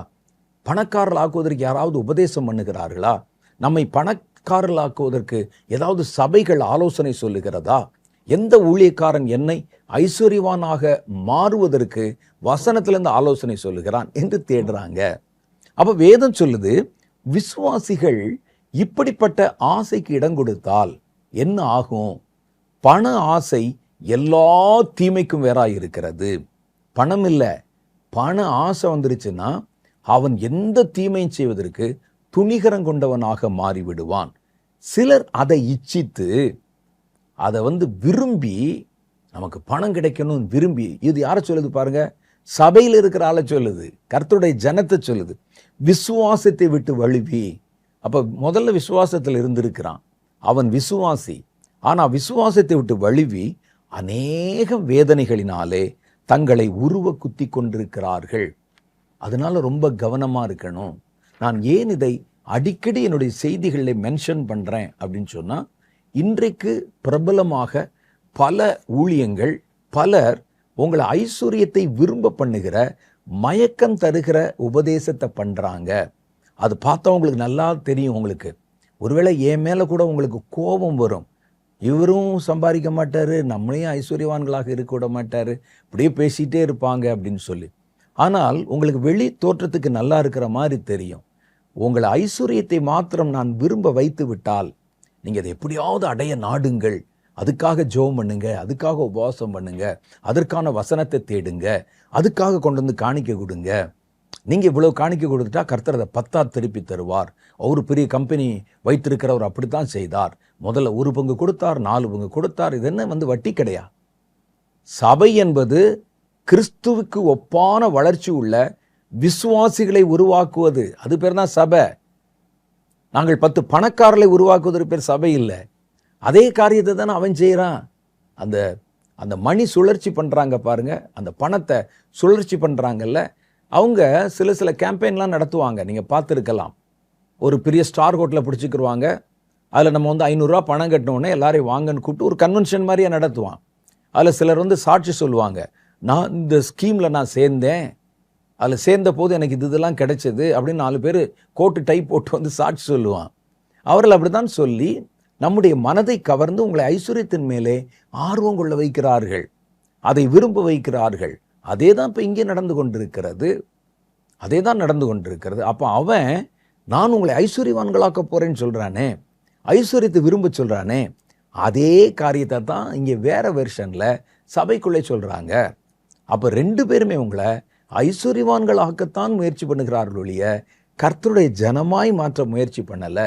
பணக்காரர்கள் ஆக்குவதற்கு யாராவது உபதேசம் பண்ணுகிறார்களா? நம்மை பணக்காரர்கள் ஆக்குவதற்கு ஏதாவது சபைகள் ஆலோசனை சொல்லுகிறதா? எந்த ஊழியக்காரன் என்னை ஐஸ்வர்யவானாக மாறுவதற்கு வசனத்திலிருந்து ஆலோசனை சொல்லுகிறான் என்று தேடுறாங்க. அப்போ வேதம் சொல்லுது, விசுவாசிகள் இப்படிப்பட்ட ஆசைக்கு இடம் கொடுத்தால் என்ன ஆகும்? பண ஆசை எல்லா தீமைக்கும் வேறாய் இருக்கிறது. பணம் இல்லை, பண ஆசை வந்துருச்சுன்னா அவன் எந்த தீமையும் செய்வதற்கு துணிகரம் கொண்டவனாக மாறிவிடுவான். சிலர் அதை இச்சித்து, அதை விரும்பி, நமக்கு பணம் கிடைக்கணும்னு விரும்பி, இது யாரை சொல்லுது பாருங்க? சபையில் இருக்கிற ஆளை சொல்லுது, கர்த்தருடைய ஜனத்தை சொல்லுது. விசுவாசத்தை விட்டு வழுவி, அப்போ முதல்ல விசுவாசத்தில் இருந்திருக்கிறான், அவன் விசுவாசி. ஆனால் விசுவாசத்தை விட்டு வழுவி அநேக வேதனைகளினாலே தங்களை உருவ குத்தி கொண்டிருக்கிறார்கள். அதனால ரொம்ப கவனமாக இருக்கணும். நான் ஏன் இதை அடிக்கடி என்னுடைய செய்திகளில் மென்ஷன் பண்ணுறேன் அப்படின்னு சொன்னால், இன்றைக்கு பிரபலமாக பல ஊழியங்கள், பலர் உங்களை ஐஸ்வர்யத்தை விரும்ப பண்ணுகிற, மயக்கம் தருகிற உபதேசத்தை பண்றாங்க. அது பார்த்தா உங்களுக்கு நல்லா தெரியும். உங்களுக்கு ஒருவேளை என் மேல கூட உங்களுக்கு கோபம் வரும். இவரும் சம்பாதிக்க மாட்டாரு, நம்மளையும் ஐஸ்வர்யவான்களாக இருக்க விட மாட்டாரு, இப்படியே பேசிட்டே இருப்பாங்க அப்படின்னு சொல்லி. ஆனால் உங்களுக்கு வெளி தோற்றத்துக்கு நல்லா இருக்கிற மாதிரி தெரியும். உங்களை ஐஸ்வர்யத்தை மாத்திரம் நான் விரும்ப வைத்து விட்டால் நீங்க அதை எப்படியாவது அடைய நாடுங்கள். அதுக்காக ஜெபம் பண்ணுங்க, அதுக்காக உபவாசம் பண்ணுங்க, அதற்கான வசனத்தை தேடுங்க, அதுக்காக கொண்டு வந்து காணிக்க கொடுங்க. நீங்க இவ்வளவு காணிக்க கொடுத்துட்டா கர்த்தர் அதை 10 திருப்பி தருவார். ஒரு பெரிய கம்பெனி வைத்திருக்கிறவர் அப்படித்தான் செய்தார். முதல்ல 1 பங்கு கொடுத்தார், 4 பங்கு கொடுத்தார். இது என்ன வட்டி கிடையா? சபை என்பது கிறிஸ்துவுக்கு ஒப்பான வளர்ச்சி உள்ள விசுவாசிகளை உருவாக்குவது. அது பேர் தான் சபை. நாங்கள் 10 பணக்காரர்களை உருவாக்குவதற்கு பேர் சபை இல்லை. அதே காரியத்தை தானே அவன் செய்கிறான். அந்த அந்த மணி சுழற்சி பண்ணுறாங்க பாருங்க, அந்த பணத்தை சுழற்சி பண்ணுறாங்கல்ல, அவங்க சில கேம்பெயின்லாம் நடத்துவாங்க. நீங்கள் பார்த்துருக்கலாம். ஒரு பெரிய ஸ்டார் ஹோட்டலில் பிடிச்சிக்கிருவாங்க. அதில் நம்ம 500 ரூபா பணம் கட்டினோடனே எல்லாரையும் வாங்கன்னு கூப்பிட்டு ஒரு கன்வென்ஷன் மாதிரியே நடத்துவான். அதில் சிலர் சாட்சி சொல்லுவாங்க, நான் இந்த ஸ்கீமில் நான் சேர்ந்தேன், அதில் சேர்ந்த போது எனக்கு இதெல்லாம் கிடைச்சது அப்படின்னு 4 பேர் கோட்டு டை போட்டு சாட்சி சொல்லுவான். அவர்கள் அப்படி தான் சொல்லி நம்முடைய மனதை கவர்ந்து உங்களை ஐஸ்வர்யத்தின் மேலே ஆர்வம் கொள்ள வைக்கிறார்கள், அதை விரும்ப வைக்கிறார்கள். அதே தான் இப்போ இங்கே நடந்து கொண்டிருக்கிறது. அதே தான் நடந்து கொண்டிருக்கிறது. அப்போ அவன் நான் உங்களை ஐஸ்வர்யவான்களாக்க போறேன்னு சொல்றானே, ஐஸ்வர்யத்தை விரும்ப சொல்றானே, அதே காரியத்தை தான் இங்கே வேற வெர்ஷன்ல சபைக்குள்ளே சொல்றாங்க. அப்போ 2 பேருமே உங்களை ஐஸ்வர்யவான்கள் ஆக்கத்தான் முயற்சி பண்ணுகிறார்கள் ஒழிய கர்த்தருடைய ஜனமாய் மாற்ற முயற்சி பண்ணல.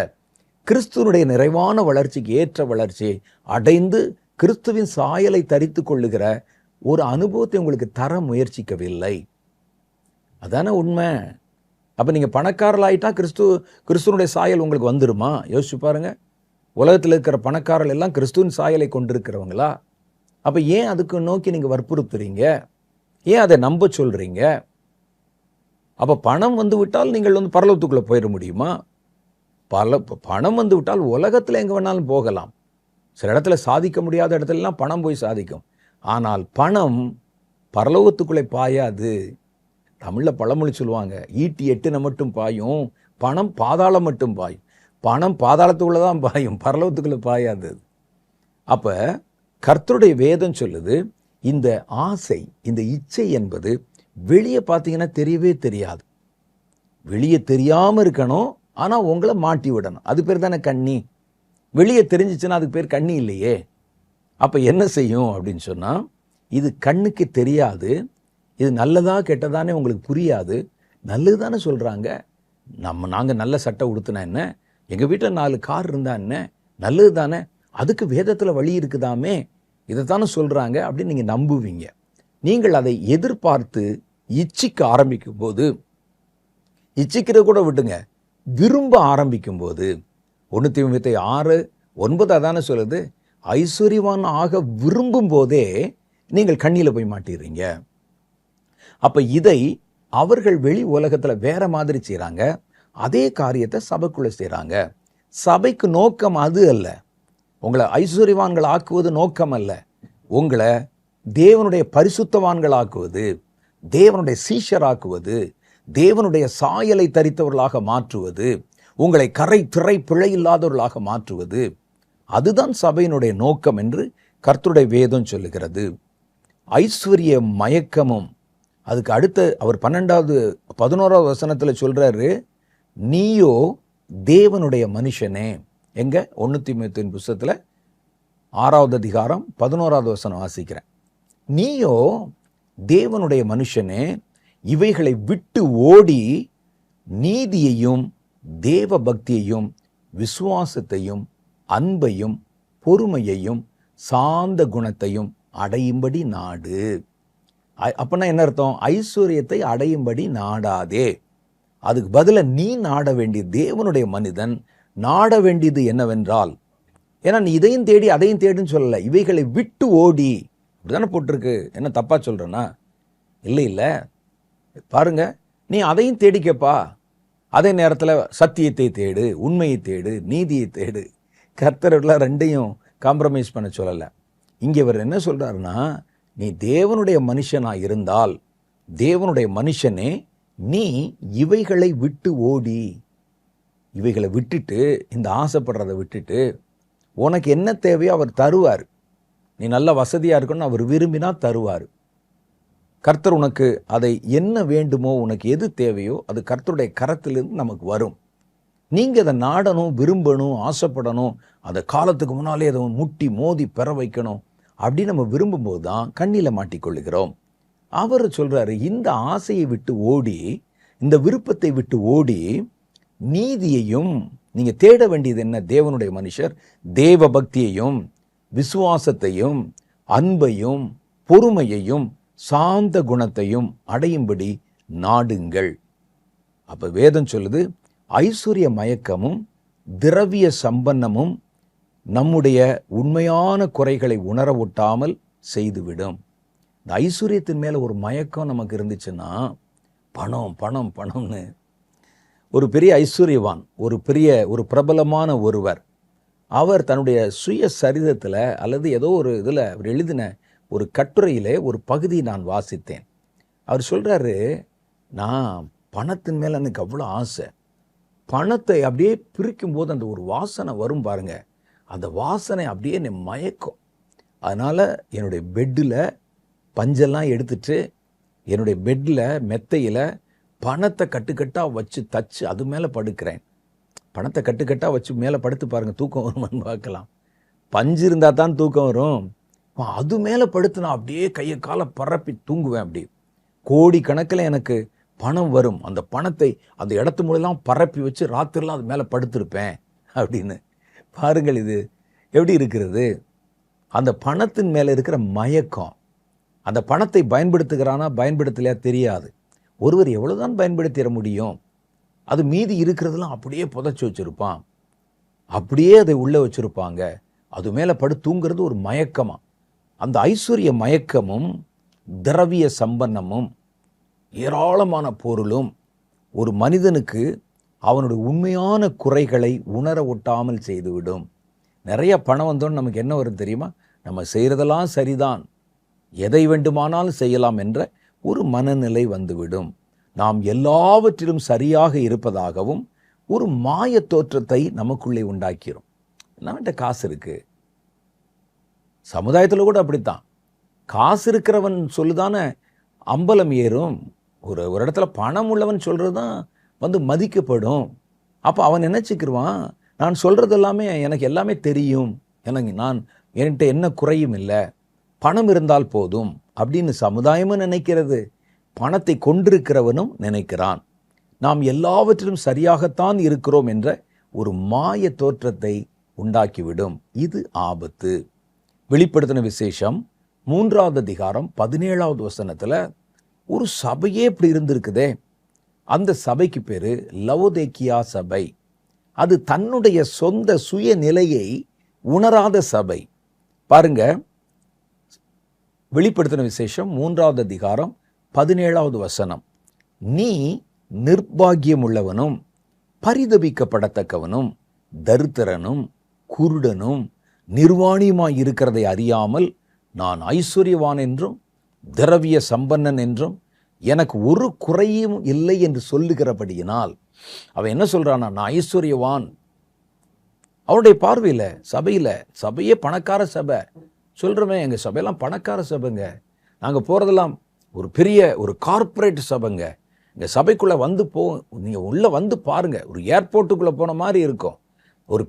கிறிஸ்துவனுடைய நிறைவான வளர்ச்சிக்கு ஏற்ற வளர்ச்சியை அடைந்து கிறிஸ்துவின் சாயலை தரித்து கொள்ளுகிற ஒரு அனுபவத்தை உங்களுக்கு தர முயற்சிக்கவில்லை. அதான உண்மை. அப்ப நீங்க பணக்காரர்களாயிட்டா கிறிஸ்துவனுடைய சாயல் உங்களுக்கு வந்துருமா? யோசிச்சு பாருங்க. உலகத்தில் இருக்கிற பணக்காரர்கள் எல்லாம் கிறிஸ்துவின் சாயலை கொண்டிருக்கிறவங்களா? அப்ப ஏன் அதுக்கு நோக்கி நீங்க வற்புறுத்துறீங்க? ஏன் அதை நம்ப சொல்றீங்க? அப்ப பணம் வந்து விட்டால் நீங்கள் பரலோகத்துக்குள்ள போயிட முடியுமா? பணம் வந்து விட்டால் உலகத்தில் எங்க வேணாலும் போகலாம். சில இடத்துல சாதிக்க முடியாத இடத்துலலாம் பணம் போய் சாதிக்கும். ஆனால் பணம் பரலோகத்துக்குள்ளே பாயாது. தமிழ்ல பழமொழி சொல்லுவாங்க, ஈட்டி எட்டுன மட்டும் பாயும், பணம் பாதாளம் மட்டும் பாயும். பணம் பாதாளத்துக்குள்ள தான் பாயும், பரலோகத்துக்குள்ள பாயாது. அப்ப கர்த்தருடைய வேதம் சொல்லுது, இந்த ஆசை, இந்த இச்சை என்பது வெளியே பார்த்தீங்கன்னா தெரியவே தெரியாது. வெளியே தெரியாம இருக்கணும், ஆனா உங்களை மாட்டி விடணும். அது பேர் தானே கண்ணி. வெளியே தெரிஞ்சிச்சுன்னா அதுக்கு பேர் கண்ணி இல்லையே. அப்ப என்ன செய்யும் அப்படின்னு சொன்னா, இது கண்ணுக்கு தெரியாது, இது நல்லதா கெட்டதானே உங்களுக்கு புரியாது. நல்லது தானே சொல்றாங்க. நாங்க நல்ல சட்டை உடுத்தினா என்ன, எங்க வீட்டில் 4 கார் இருந்தா என்ன, நல்லது தானே, அதுக்கு வேதத்துல வழி இருக்குதாமே, இதைத்தானே சொல்றாங்க அப்படின்னு நீங்க நம்புவீங்க. நீங்கள் அதை எதிர்பார்த்து இச்சிக்க ஆரம்பிக்கும் போது, இச்சிக்கிறத கூட விட்டுங்க, விரும்ப ஆரம்பிக்கும் போது, 1 தீமோத்தேயு 6:9 அதானே சொல்லுது, ஐஸ்வர்யவான் ஆக விரும்பும் போதே நீங்கள் கண்ணில போய் மாட்டிடுறீங்க. அப்ப இதை அவர்கள் வெளி உலகத்துல வேற மாதிரி செய்றாங்க. அதே காரியத்தை சபைக்குள்ள செய்றாங்க. சபைக்கு நோக்கம் அது அல்ல. உங்களை ஐஸ்வர்யவான்கள் ஆக்குவது நோக்கம் அல்ல. உங்களை தேவனுடைய பரிசுத்தவான்கள் ஆக்குவது, தேவனுடைய சீஷராக்குவது, தேவனுடைய சாயலை தரித்தவர்களாக மாற்றுவது, உங்களை கரை திரை பிழை இல்லாதவர்களாக மாற்றுவது, அதுதான் சபையினுடைய நோக்கம் என்று கர்த்தருடைய வேதம் சொல்லுகிறது. ஐஸ்வர்ய மயக்கமும், அதுக்கு அடுத்த அவர் 11வது வசனத்துல சொல்றாரு, நீயோ தேவனுடைய மனுஷனே. எங்க? 1 தீமோத்தேயுவின் புத்தகத்துல 6வது அதிகாரம் 11வது வசனம் வாசிக்கிறேன். நீயோ தேவனுடைய மனுஷனே, இவைகளை விட்டு ஓடி நீதியையும் தேவ பக்தியையும் விசுவாசத்தையும் அன்பையும் பொறுமையையும் சாந்த குணத்தையும் அடையும்படி நாடு. அப்பனா என்ன அர்த்தம்? ஐஸ்வர்யத்தை அடையும்படி நாடாதே. அதுக்கு பதிலா நீ நாட வேண்டிய தேவனுடைய மனிதன் நாட வேண்டியது என்னவென்றால், ஏன்னா நீ இதையும் தேடி அதையும் தேடுன்னு சொல்லல, இவைகளை விட்டு ஓடி. இப்படிதானே போட்டிருக்கு. என்ன தப்பா சொல்றேன்னா? இல்ல பாருங்க, நீ அதையும் தேடிக்கப்பா. அதே நேரத்தில் சத்தியத்தை தேடு, உண்மையை தேடு, நீதியை தேடு. கர்த்தரெல்லாம் ரெண்டையும் காம்ப்ரமைஸ் பண்ண சொல்லலை. இங்கே இவர் என்ன சொல்கிறாருன்னா, நீ தேவனுடைய மனுஷனாக இருந்தால், தேவனுடைய மனுஷனே நீ இவைகளை விட்டு ஓடி, இவைகளை விட்டுட்டு, இந்த ஆசைப்படுறதை விட்டுட்டு, உனக்கு என்ன தேவையோ அவர் தருவார். நீ நல்ல வசதியாக இருக்கணும்னு அவர் விரும்பினா தருவார். கர்த்தர் உனக்கு அதை என்ன வேண்டுமோ, உனக்கு எது தேவையோ அது கர்த்தருடைய கரத்திலிருந்து நமக்கு வரும். நீங்கள் அதை நாடணும், விரும்பணும், ஆசைப்படணும், அதை காலத்துக்கு முன்னாலே அதை முட்டி மோதி பெற வைக்கணும் அப்படின்னு நம்ம விரும்பும்போது தான் கண்ணியில் மாட்டிக்கொள்ளுகிறோம். அவர் சொல்கிறாரு, இந்த ஆசையை விட்டு ஓடி, இந்த விருப்பத்தை விட்டு ஓடி, நீதியையும், நீங்கள் தேட வேண்டியது என்ன? தேவனுடைய மனுஷர் தேவ பக்தியையும், விசுவாசத்தையும், அன்பையும், பொறுமையையும், சாந்த குணத்தையும் அடையும்படி நாடுங்கள். அப்போ வேதம் சொல்லுது, ஐஸ்வர்ய மயக்கமும் திரவிய சம்பன்னமும் நம்முடைய உண்மையான குறைகளை உணர ஒட்டாமல் செய்துவிடும். இந்த ஐஸ்வர்யத்தின் மேலே ஒரு மயக்கம் நமக்கு இருந்துச்சுன்னா, பணம் பணம் பணம்னு, ஒரு பெரிய ஐஸ்வர்யவான், ஒரு பிரபலமான ஒருவர், அவர் தன்னுடைய சுய சரிதத்தில் அல்லது ஏதோ ஒரு இதில் அவர் எழுதின ஒரு கட்டுரையிலே ஒரு பகுதியை நான் வாசித்தேன். அவர் சொல்கிறாரு, நான் பணத்தின் மேலே எனக்கு அவ்வளோ ஆசை, பணத்தை அப்படியே பிரிக்கும்போது அந்த ஒரு வாசனை வரும் பாருங்க, அந்த வாசனை அப்படியே என்னை மயக்கும். அதனால் என்னுடைய பெட்டில் பஞ்செல்லாம் எடுத்துட்டு, என்னுடைய பெட்டில் மெத்தையில் பணத்தை கட்டுக்கட்டாக வச்சு தச்சு அது மேலே படுக்கிறேன். பணத்தை கட்டுக்கட்டாக வச்சு மேலே படுத்து பாருங்கள், தூக்கம் வருமானு பார்க்கலாம். பஞ்சு இருந்தால் தான் தூக்கம் வரும். அது மேலே படுத்து நான் அப்படியே கையை காலை பரப்பி தூங்குவேன். அப்படி கோடி கணக்கில் எனக்கு பணம் வரும். அந்த பணத்தை அந்த இடத்து மூலெல்லாம் பரப்பி வச்சு ராத்திரிலாம் அது மேலே படுத்திருப்பேன் அப்படின்னு. பாருங்கள் இது எப்படி இருக்கிறது. அந்த பணத்தின் மேலே இருக்கிற மயக்கம். அந்த பணத்தை பயன்படுத்துகிறானா பயன்படுத்தலையா தெரியாது. ஒருவர் எவ்வளோதான் பயன்படுத்திட முடியும். அது மீதி இருக்கிறதெல்லாம் அப்படியே புதைச்சி வச்சுருப்பான், அப்படியே அதை உள்ளே வச்சுருப்பாங்க. அது மேலே படு தூங்கிறது ஒரு மயக்கமாக. அந்த ஐஸ்வர்ய மயக்கமும் திரவிய சம்பன்னமும் ஏராளமான பொருளும் ஒரு மனிதனுக்கு அவனுடைய உண்மையான குறைகளை உணர ஒட்டாமல் செய்துவிடும். நிறைய பணம் வந்தோன்னு நமக்கு என்ன வரும் தெரியுமா? நம்ம செய்கிறதெல்லாம் சரிதான், எதை வேண்டுமானாலும் செய்யலாம் என்ற ஒரு மனநிலை வந்துவிடும். நாம் எல்லாவற்றிலும் சரியாக இருப்பதாகவும் ஒரு மாய தோற்றத்தை நமக்குள்ளே உண்டாக்கிறோம். நம்மகிட்ட காசு இருக்குது. சமுதாயத்தில் கூட அப்படித்தான். காசு இருக்கிறவன் சொல்லுதானே அம்பலம் ஏறும். ஒரு இடத்துல பணம் உள்ளவன் சொல்கிறது தான் வந்து மதிக்கப்படும். அப்போ அவன் நினச்சிக்கிடுவான், நான் சொல்கிறது எல்லாமே எனக்கு எல்லாமே தெரியும், என்கிட்ட என்ன குறையும் இல்லை, பணம் இருந்தால் போதும் அப்படின்னு சமுதாயமும் நினைக்கிறது, பணத்தை கொண்டிருக்கிறவனும் நினைக்கிறான். நாம் எல்லாவற்றிலும் சரியாகத்தான் இருக்கிறோம் என்ற ஒரு மாய தோற்றத்தை உண்டாக்கிவிடும். இது ஆபத்து. வெளிப்படுத்தின விசேஷம் 3வது அதிகாரம் 17வது வசனத்தில் ஒரு சபையே இப்படி இருந்திருக்குதே. அந்த சபைக்கு பேரு லவோதேக்கியா சபை. அது தன்னுடைய சொந்த சுயநிலையை உணராத சபை. பாருங்க, வெளிப்படுத்தின விசேஷம் 3வது அதிகாரம் 17வது வசனம். நீ நிர்பாகியம் உள்ளவனும் பரிதபிக்கப்படத்தக்கவனும் தரித்திரனும் குருடனும் நிர்வாணியுமாய் இருக்கிறதை அறியாமல் நான் ஐஸ்வர்யவான் என்றும் திரவிய சம்பன்னன் என்றும் எனக்கு ஒரு குறையும் இல்லை என்று சொல்லுகிறபடியினால், அவன் என்ன சொல்றானா, நான் ஐஸ்வர்யவான். அவனுடைய பார்வையில் சபையே பணக்கார சபை சொல்கிறோமே, எங்கள் சபையெல்லாம் பணக்கார சபைங்க, நாங்கள் போகிறதெல்லாம் ஒரு கார்ப்பரேட் சபைங்க, எங்கள் சபைக்குள்ளே வந்து நீங்கள் உள்ளே வந்து பாருங்கள், ஒரு ஏர்போர்ட்டுக்குள்ளே போன மாதிரி இருக்கும், ஒரு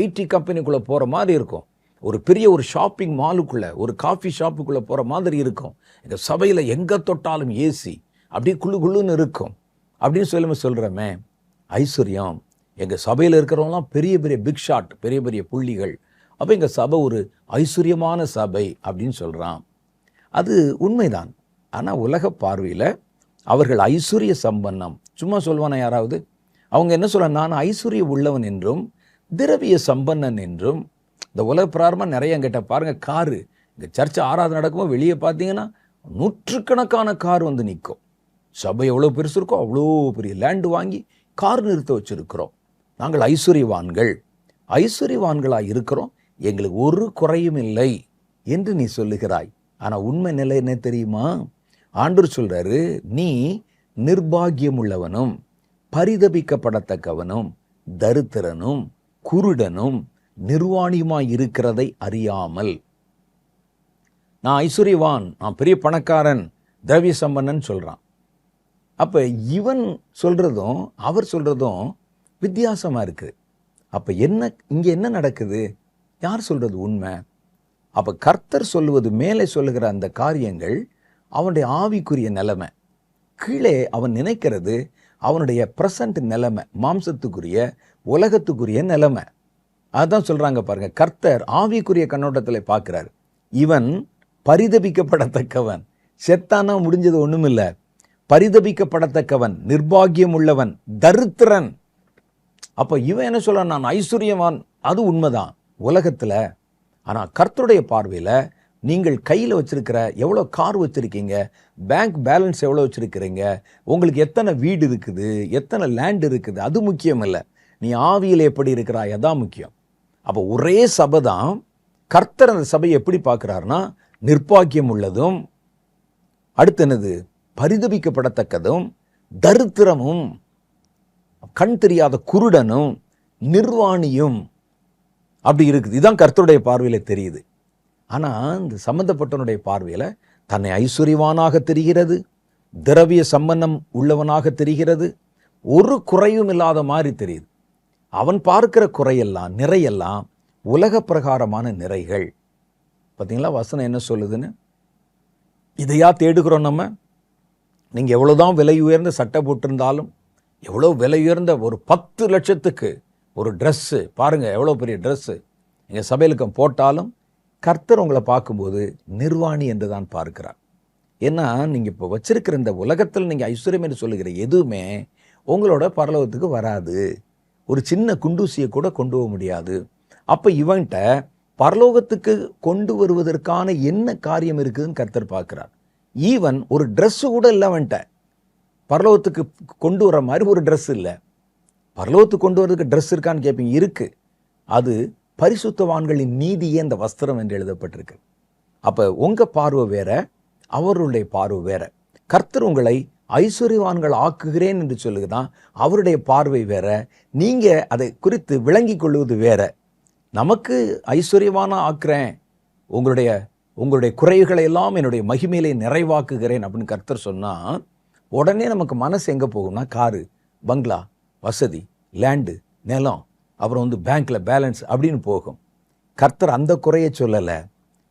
ஐடி கம்பெனிக்குள்ளே போகிற மாதிரி இருக்கும், ஒரு ஷாப்பிங் மாலுக்குள்ளே, ஒரு காஃபி ஷாப்புக்குள்ளே போகிற மாதிரி இருக்கும். எங்கள் சபையில் எங்கே தொட்டாலும் ஏசி, அப்படியே குள்ளுன்னு இருக்கும் அப்படின்னு சொல்கிறோமே. ஐஸ்வர்யம். எங்கள் சபையில் இருக்கிறவங்களாம் பெரிய பிக் ஷாட், பெரிய புள்ளிகள். அப்போ எங்கள் சபை ஒரு ஐஸ்வர்யமான சபை அப்படின்னு சொல்கிறான். அது உண்மைதான். ஆனால் உலக பார்வையில் அவர்கள் ஐஸ்வர்ய சம்பன்னம். சும்மா சொல்வானா யாராவது? அவங்க என்ன சொல்ல, நான் ஐஸ்வர்ய உள்ளவன் என்றும் திரவிய சம்பன்னன் என்றும். இந்த உலக பிராரமாக நிறைய என்கிட்ட பாருங்கள், காரு இங்கே சர்ச்சை ஆராதனை நடக்கும்போது வெளியே பார்த்தீங்கன்னா நூற்றுக்கணக்கான கார் வந்து நிற்கும். சபை எவ்வளோ பெருசு இருக்கோ அவ்வளோ பெரிய லேண்டு வாங்கி கார் நிறுத்த வச்சுருக்கிறோம். நாங்கள் ஐஸ்வர்யவான்கள், ஐஸ்வர்யவான்களாய் இருக்கிறோம், எங்களுக்கு ஒரு குறையும் இல்லை என்று நீ சொல்லுகிறாய். ஆனால் உண்மை நிலை என்ன தெரியுமா? ஆண்டவர் சொல்றாரு, நீ நிர்பாகியம் உள்ளவனும் பரிதபிக்கப்படத்தக்கவனும் தரித்திரனும் குருடனும் நிர்வாணியுமாய் இருக்கிறதை அறியாமல். நான் ஐஸ்வர்யவான், நான் பெரிய பணக்காரன், திரவிய சம்பன்னன் சொல்றான். அப்ப இவன் சொல்றதும் அவர் சொல்றதும் வித்தியாசமா இருக்கு. அப்ப இங்க என்ன நடக்குது? யார் சொல்றது உண்மை? அப்ப கர்த்தர் சொல்லுவது, மேலே சொல்லுகிற அந்த காரியங்கள் அவனுடைய ஆவிக்குரிய நிலைமை. கீழே அவன் நினைக்கிறது அவனுடைய பிரசன்ட் நிலைமை, மாம்சத்துக்குரிய உலகத்துக்குரிய நிலைமை. அதான் சொல்றாங்க பாருங்க, கர்த்தர் ஆவிக்குரிய கண்ணோட்டத்தில் பார்க்கிறார். இவன் பரிதபிக்கப்படத்தக்கவன், செத்தானா முடிஞ்சது ஒண்ணுமில்ல. பரிதபிக்கப்படத்தக்கவன், நிர்பாகியம் உள்ளவன், தரித்திரன். அப்ப இவன் என்ன சொல்றான்? நான் ஐஸ்வர்யவான். அது உண்மைதான் உலகத்துல. ஆனா கர்த்தருடைய பார்வையில நீங்கள் கையில் வச்சிருக்கிற எவ்வளோ கார் வச்சிருக்கீங்க, பேங்க் பேலன்ஸ் எவ்வளோ வச்சிருக்கிறீங்க, உங்களுக்கு எத்தனை வீடு இருக்குது, எத்தனை லேண்ட் இருக்குது, அது முக்கியம் இல்லை. நீ ஆவியில் எப்படி இருக்கிறாய், அதான் முக்கியம். அப்போ ஒரே சபை தான். கர்த்தர் அந்த சபையை எப்படி பார்க்கிறாருன்னா, நிர்பாக்கியம் உள்ளதும், அடுத்து என்னது, பரிதபிக்கப்படத்தக்கதும், தரித்திரமும், கண் தெரியாத குருடனும், நிர்வாணியும் அப்படி இருக்குது. இதுதான் கர்த்தருடைய பார்வையில தெரியுது. ஆனா இந்த சம்பந்தப்பட்டவனுடைய பார்வையில தன்னை ஐஸ்வர்யவானாக தெரிகிறது, திரவிய சம்பந்தம் உள்ளவனாக தெரிகிறது, ஒரு குறையும் இல்லாத மாதிரி தெரியுது. அவன் பார்க்கிற குறையெல்லாம், நிறையெல்லாம் உலக பிரகாரமான நிறைகள். பார்த்தீங்களா வசனம் என்ன சொல்லுதுன்னு? இதையா தேடுகிறோம் நம்ம? நீங்க எவ்வளவுதான் விலை உயர்ந்த சட்டை போட்டிருந்தாலும், எவ்வளோ விலை உயர்ந்த ஒரு 10 லட்சத்துக்கு ஒரு ட்ரெஸ்ஸு, பாருங்க எவ்வளோ பெரிய ட்ரெஸ்ஸு நீங்கள் சபையிலுக்கு போட்டாலும் கர்த்தர் உங்களை பார்க்கும்போது நிர்வாணி என்று தான் பார்க்கிறார். ஏன்னா நீங்கள் இப்போ வச்சிருக்கிற இந்த உலகத்தில் நீங்கள் ஐஸ்வர்யம் என்று சொல்லுகிற எதுவுமே உங்களோட பரலோகத்துக்கு வராது. ஒரு சின்ன குண்டூசியை கூட கொண்டு போக முடியாது. அப்போ இவன்கிட்ட பரலோகத்துக்கு கொண்டு வருவதற்கான என்ன காரியம் இருக்குதுன்னு கர்த்தர் பார்க்கிறார். ஈவன் ஒரு ட்ரெஸ்ஸு கூட இல்லை அவன்கிட்ட. பரலோகத்துக்கு கொண்டு வர மாதிரி ஒரு ட்ரெஸ் இல்லை. பரலோகத்துக்கு கொண்டு வரதுக்கு ட்ரெஸ் இருக்கான்னு கேட்பீங்க. இருக்கு. அது பரிசுத்தவான்களின் நீதியே அந்த வஸ்திரம் என்று எழுதப்பட்டிருக்கு. அப்போ உங்கள் பார்வை வேற, அவருடைய பார்வை வேற. கர்த்தர் உங்களை ஐஸ்வர்யவான்கள் ஆக்குகிறேன் என்று சொல்லுதான் அவருடைய பார்வை வேற. நீங்கள் அதை குறித்து விளங்கி கொள்வது வேற. நமக்கு ஐஸ்வர்யவான ஆக்குறேன், உங்களுடைய குறைகளை எல்லாம் என்னுடைய மகிமையிலே நிறைவாக்குகிறேன் அப்படின்னு கர்த்தர் சொன்னால் உடனே நமக்கு மனசு எங்கே போகும்னா, காரு, பங்களா, வசதி, லேண்டு, நிலம், அப்புறம் பேங்க்ல பேலன்ஸ் அப்படின்னு போகும். கர்த்தர் அந்த குறையை சொல்லலை.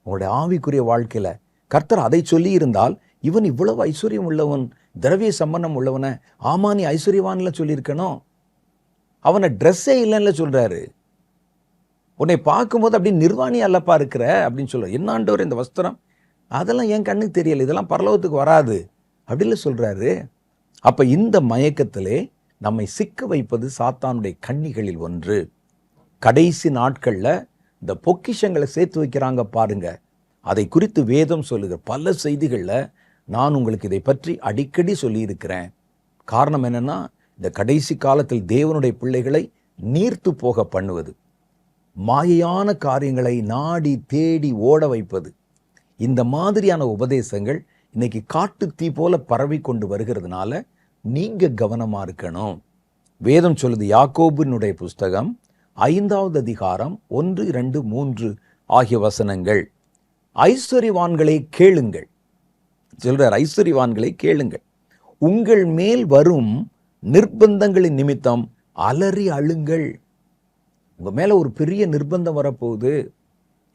உங்களுடைய ஆவிக்குரிய வாழ்க்கையில் கர்த்தர் அதை சொல்லி இருந்தால், இவன் இவ்வளவு ஐஸ்வர்யம் உள்ளவன், திரவிய சம்பந்தம் உள்ளவனை ஆமானி ஐஸ்வர்யவான்ல சொல்லியிருக்கணும். அவனை ட்ரெஸ்ஸே இல்லைன்னு சொல்றாரு. உன்னை பார்க்கும்போது அப்படி நிர்வாணி அல்லப்பா இருக்கிற அப்படின்னு சொல்ற. என்னாண்டவர் இந்த வஸ்திரம், அதெல்லாம் என் கண்ணுக்கு தெரியல, இதெல்லாம் பரலோகத்துக்கு வராது அப்படின்ல சொல்றாரு. அப்ப இந்த மயக்கத்திலே நம்மை சிக்க வைப்பது சாத்தானுடைய கண்ணிகளில் ஒன்று. கடைசி நாட்கள்ல இந்த பொக்கிஷங்களை சேர்த்து வைக்கிறாங்க பாருங்க. அதை குறித்து வேதம் சொல்லுகிற பல செய்திகள்ல நான் உங்களுக்கு இதை பற்றி அடிக்கடி சொல்லியிருக்கிறேன். காரணம் என்னன்னா, இந்த கடைசி காலத்தில் தேவனுடைய பிள்ளைகளை நீர்த்து போக பண்ணுவது, மாயையான காரியங்களை நாடி தேடி ஓட வைப்பது, இந்த மாதிரியான உபதேசங்கள் இன்னைக்கு காட்டு தீ போல பரவி கொண்டு வருகிறதுனால நீங்க கவனமா இருக்கணும். வேதம் சொல்லுது, யாக்கோபினுடைய புஸ்தகம் 5வது அதிகாரம் 1, 2, 3 ஆகிய வசனங்கள், ஐஸ்வர்யவான்களை கேளுங்கள் சொல்றார். ஐஸ்வர்யவான்களை கேளுங்கள், உங்கள் மேல் வரும் நிர்பந்தங்களின் நிமித்தம் அலறி அழுங்கள். உங்க மேல ஒரு பெரிய நிர்பந்தம் வரப்போகுது.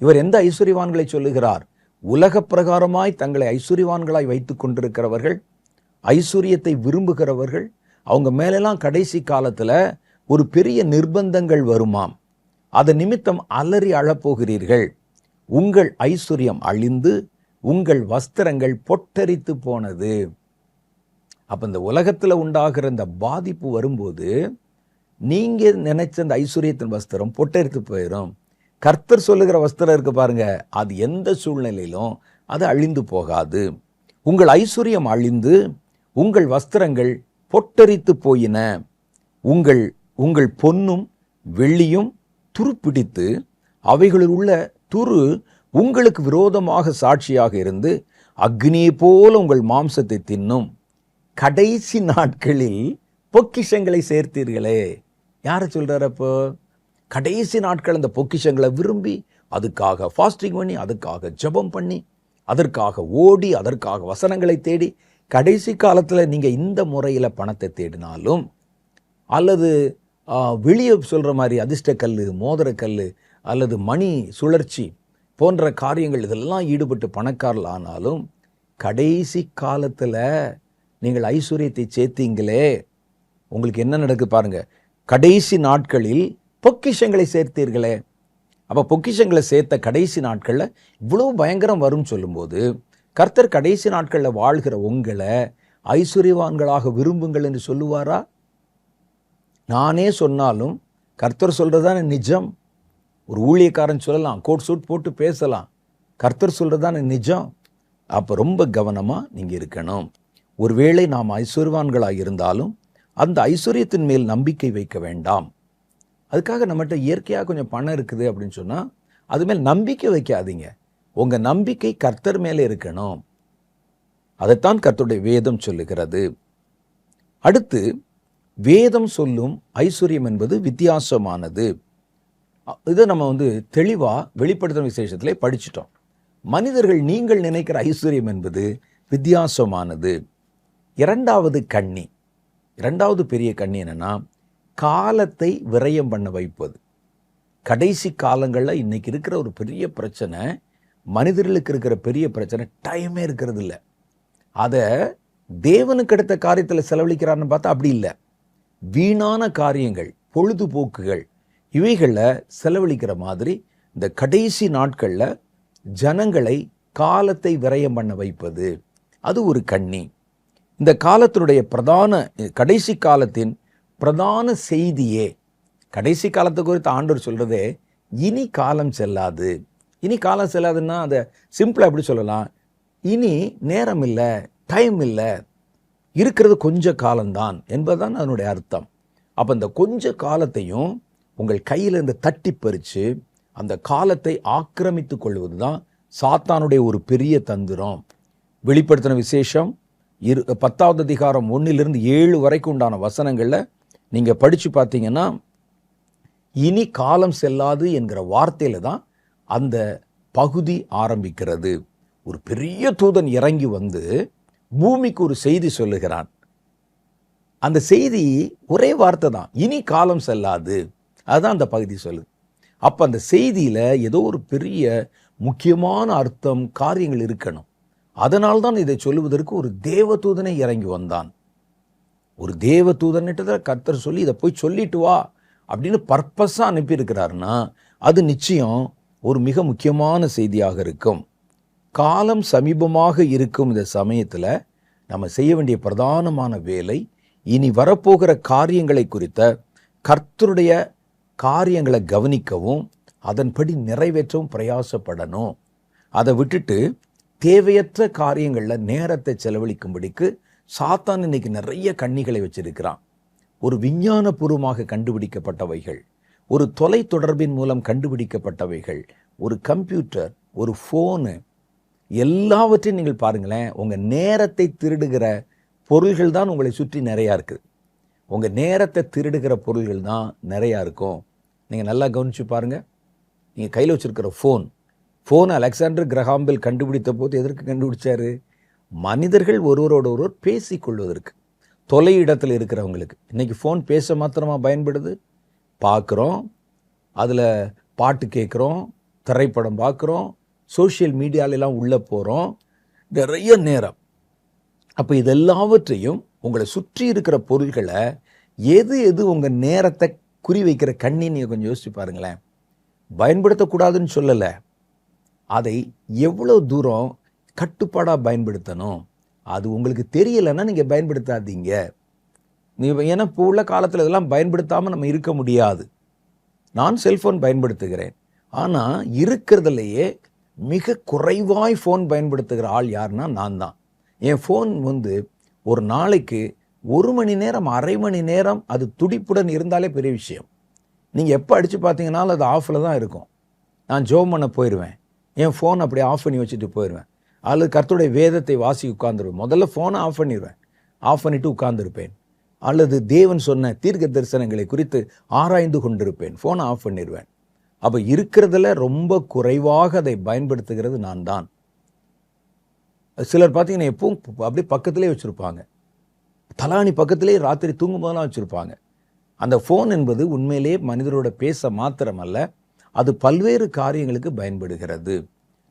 இவர் எந்த ஐஸ்வர்யவான்களை சொல்லுகிறார்? உலக பிரகாரமாய் தங்களை ஐஸ்வர்யவான்களாய் வைத்துக் கொண்டிருக்கிறவர்கள், ஐஸ்வர்யத்தை விரும்புகிறவர்கள். அவங்க மேலெல்லாம் கடைசி காலத்துல ஒரு பெரிய நிர்பந்தங்கள் வருமாம். அதன் நிமித்தம் அலறி அழப்போகிறீர்கள். உங்கள் ஐஸ்வர்யம் அழிந்து உங்கள் வஸ்திரங்கள் பொட்டரித்து போனது. அப்ப இந்த உலகத்துல உண்டாகிற இந்த பாதிப்பு வரும்போது நீங்க நினைச்ச அந்த ஐஸ்வர்யத்தின் வஸ்திரம் பொட்டரித்து போயிடும். கர்த்தர் சொல்லுகிற வஸ்திரம் இருக்கு பாருங்க, அது எந்த சூழ்நிலையிலும் அது அழிந்து போகாது. உங்கள் ஐஸ்வர்யம் அழிந்து உங்கள் வஸ்திரங்கள் பொட்டரித்து போயின. உங்கள் பொன்னும் வெள்ளியும் துருப்பிடித்து அவைகளில் உள்ள துரு உங்களுக்கு விரோதமாக சாட்சியாக இருந்து அக்னியை போல உங்கள் மாம்சத்தை தின்னும். கடைசி நாட்களில் பொக்கிஷங்களை சேர்த்தீர்களே. யாரை சொல்றாரு அப்போ? கடைசி நாட்கள் அந்த பொக்கிஷங்களை விரும்பி அதுக்காக ஃபாஸ்டிங் பண்ணி, அதுக்காக ஜெபம் பண்ணி, அதற்காக ஓடி, அதற்காக வசனங்களை தேடி, கடைசி காலத்தில் நீங்கள் இந்த முறையில் பணத்தை தேடினாலும் அல்லது வெளியே சொல்கிற மாதிரி அதிர்ஷ்டக்கல், மோதிரக்கல் அல்லது மணி சுழற்சி போன்ற காரியங்கள் இதெல்லாம் ஈடுபட்டு பணக்காரர்கள் ஆனாலும் கடைசி காலத்தில் நீங்கள் ஐஸ்வர்யத்தை சேர்த்தீங்களே, உங்களுக்கு என்ன நடக்கு பாருங்க. கடைசி நாட்களில் பொக்கிஷங்களை சேர்த்தீர்களே. அப்போ பொக்கிஷங்களை சேர்த்த கடைசி நாட்களில் இவ்வளோ பயங்கரம் வரும் சொல்லும்போது கர்த்தர் கடைசி நாட்களில் வாழ்கிற உங்களை ஐஸ்வர்யவான்களாக விரும்புங்கள் என்று சொல்லுவாரா? நானே சொன்னாலும் கர்த்தர் சொல்கிறதான நிஜம். ஒரு ஊழியக்காரன் சொல்லலாம், கோட் சூட் போட்டு பேசலாம், கர்த்தர் சொல்கிறதான நிஜம். அப்போ ரொம்ப கவனமாக நீங்கள் இருக்கணும். ஒருவேளை நாம் ஐஸ்வர்யவான்களாக இருந்தாலும் அந்த ஐஸ்வர்யத்தின் மேல் நம்பிக்கை வைக்க வேண்டாம். அதுக்காக நம்மகிட்ட இயற்கையாக கொஞ்சம் பணம் இருக்குது அப்படின்னு சொன்னால் அது மேல் நம்பிக்கை வைக்காதீங்க. உங்கள் நம்பிக்கை கர்த்தர் மேலே இருக்கணும். அதைத்தான் கர்த்தருடைய வேதம் சொல்லுகிறது. அடுத்து, வேதம் சொல்லும் ஐஸ்வர்யம் என்பது வித்தியாசமானது. இதை நம்ம தெளிவாக வெளிப்படுத்தும் விசேஷத்திலே படிச்சிட்டோம். மனிதர்கள் நீங்கள் நினைக்கிற ஐஸ்வர்யம் என்பது வித்தியாசமானது. இரண்டாவது பெரிய கண்ணி என்னன்னா, காலத்தை விரயம் பண்ண வைப்பது. கடைசி காலங்களில் இன்னைக்கு இருக்கிற ஒரு பெரிய பிரச்சனை, மனிதர்களுக்கு இருக்கிற பெரிய பிரச்சனை டைமே இருக்கிறது இல்லை. அதை தேவனுக்கு அடுத்த காரியத்தில் செலவழிக்கிறான்னு பார்த்தா அப்படி இல்லை. வீணான காரியங்கள், பொழுதுபோக்குகள், இவைகளில் செலவழிக்கிற மாதிரி இந்த கடைசி நாட்களில் ஜனங்களை காலத்தை விரயம் பண்ண வைப்பது, அது ஒரு கண்ணி. இந்த காலத்தினுடைய கடைசி காலத்தின் பிரதான செய்தியே, கடைசி காலத்தை குறித்து ஆண்டவர் சொல்றதே, இனி காலம் செல்லாது. இனி காலம் செல்லாதுன்னா அதை சிம்பிளா எப்படி சொல்லலாம்? இனி நேரம் இல்லை, டைம் இல்லை, இருக்கிறது கொஞ்ச காலம்தான் என்பதுதான் அதனுடைய அர்த்தம். அப்போ இந்த கொஞ்ச காலத்தையும் உங்கள் கையிலிருந்து தட்டி பறித்து அந்த காலத்தை ஆக்கிரமித்து கொள்வது தான் சாத்தானுடைய ஒரு பெரிய தந்திரம். வெளிப்படுத்தின விசேஷம் 10வது அதிகாரம் 1-7 வரைக்கும் உண்டான வசனங்களில் நீங்கள் படித்து பார்த்தீங்கன்னா, இனி காலம் செல்லாது என்கிற வார்த்தையில் தான் அந்த பகுதி ஆரம்பிக்கிறது. ஒரு பெரிய தூதன் இறங்கி வந்து பூமிக்கு ஒரு செய்தி சொல்லுகிறான். அந்த செய்தி ஒரே வார்த்தை தான், இனி காலம் செல்லாது. அதுதான் அந்த பகுதி சொல்லுது. அப்போ அந்த செய்தியில் ஏதோ ஒரு பெரிய முக்கியமான அர்த்தம், காரியங்கள் இருக்கணும். அதனால்தான் இதை சொல்லுவதற்கு ஒரு தேவதூதனை இறங்கி வந்தான். ஒரு தேவதூதன்கிட்ட கர்த்தர் சொல்லி இதை போய் சொல்லிட்டு வா அப்படின்னு பர்பஸாக அனுப்பியிருக்கிறாருன்னா அது நிச்சயம் ஒரு மிக முக்கியமான செய்தியாக இருக்கும். காலம் சமீபமாக இருக்கும் இந்த சமயத்தில் நம்ம செய்ய வேண்டிய பிரதானமான வேலை, இனி வரப்போகிற காரியங்களை குறித்த கர்த்தருடைய காரியங்களை கவனிக்கவும் அதன்படி நிறைவேற்றவும் பிரயாசப்படணும். அதை விட்டுட்டு தேவையற்ற காரியங்களில் நேரத்தை செலவழிக்கும்படிக்கு சாத்தான் இன்னைக்கு நிறைய கண்ணிகளை வச்சிருக்கிறான். ஒரு விஞ்ஞானபூர்வமாக கண்டுபிடிக்கப்பட்டவைகள், ஒரு தொலை தொடர்பின் மூலம் கண்டுபிடிக்கப்பட்டவைகள், ஒரு கம்ப்யூட்டர், ஒரு ஃபோனு, எல்லாவற்றையும் நீங்கள் பாருங்களேன். உங்கள் நேரத்தை திருடுகிற பொருள்கள் தான் உங்களை சுற்றி நிறையா இருக்குது. உங்கள் நேரத்தை திருடுகிற பொருள்கள் தான் நிறையா இருக்கும். நீங்கள் நல்லா கவனித்து பாருங்கள். நீங்கள் கையில் வச்சுருக்கிற ஃபோன் அலெக்சாண்டர் கிரஹாம்பெல் கண்டுபிடித்த போது எதற்கு கண்டுபிடிச்சாரு? மனிதர்கள் ஒருவரோடு ஒருவர் பேசிக்கொள்வதற்கு. தொலை இடத்துல இருக்கிறவங்களுக்கு இன்றைக்கி ஃபோன் பேச மாத்திரமா பயன்படுது. பார்க்குறோம், அதில் பாட்டு கேட்குறோம், திரைப்படம் பார்க்குறோம், சோஷியல் மீடியாலெல்லாம் உள்ளே போகிறோம், நிறைய நேரம். அப்போ இதெல்லாவற்றையும் உங்களை சுற்றி இருக்கிற பொருள்களை எது உங்கள் நேரத்தை குறி வைக்கிற கண்ணின்னு நீங்கள் கொஞ்சம் யோசிச்சு பாருங்களேன். பயன்படுத்தக்கூடாதுன்னு சொல்லலை, அதை எவ்வளோ தூரம் கட்டுப்பாடாக பயன்படுத்தணும் அது உங்களுக்கு தெரியலைன்னா நீங்கள் பயன்படுத்தாதீங்க. ஏன்னா இப்போ உள்ள காலத்தில் இதெல்லாம் பயன்படுத்தாமல் நம்ம இருக்க முடியாது. நான் செல்ஃபோன் பயன்படுத்துகிறேன், ஆனால் இருக்கிறதுலையே மிக குறைவாய் ஃபோன் பயன்படுத்துகிற ஆள் யாருன்னா நான் தான். என் ஃபோன் ஒரு நாளைக்கு 1 மணி நேரம், அரை மணி நேரம் அது துடிப்புடன் இருந்தாலே பெரிய விஷயம். நீங்கள் எப்போ அடித்து பார்த்தீங்கன்னாலும் அது ஆஃபில் தான் இருக்கும். நான் ஜெபம் பண்ண போயிடுவேன், என் ஃபோன் அப்படியே ஆஃப் பண்ணி வச்சுட்டு போயிடுவேன். அல்லது கர்த்தருடைய வேதத்தை வாசி உட்கார்ந்துருவேன். முதல்ல ஃபோனை ஆஃப் பண்ணிடுவேன், ஆஃப் பண்ணிவிட்டு உட்கார்ந்துருப்பேன். அல்லது தேவன் சொன்ன தீர்க்க தரிசனங்களை குறித்து ஆராய்ந்து கொண்டிருப்பேன், ஃபோனை ஆஃப் பண்ணிடுவேன். அப்போ இருக்கிறதுல ரொம்ப குறைவாக அதை பயன்படுத்துகிறது நான் தான். சிலர் பார்த்தீங்கன்னா எப்பவும் அப்படியே பக்கத்திலே வச்சுருப்பாங்க, தலாணி பக்கத்திலே ராத்திரி தூங்கும் போதெல்லாம் வச்சுருப்பாங்க. அந்த ஃபோன் என்பது உண்மையிலே மனிதரோட பேச மாத்திரமல்ல, அது பல்வேறு காரியங்களுக்கு பயன்படுகிறது.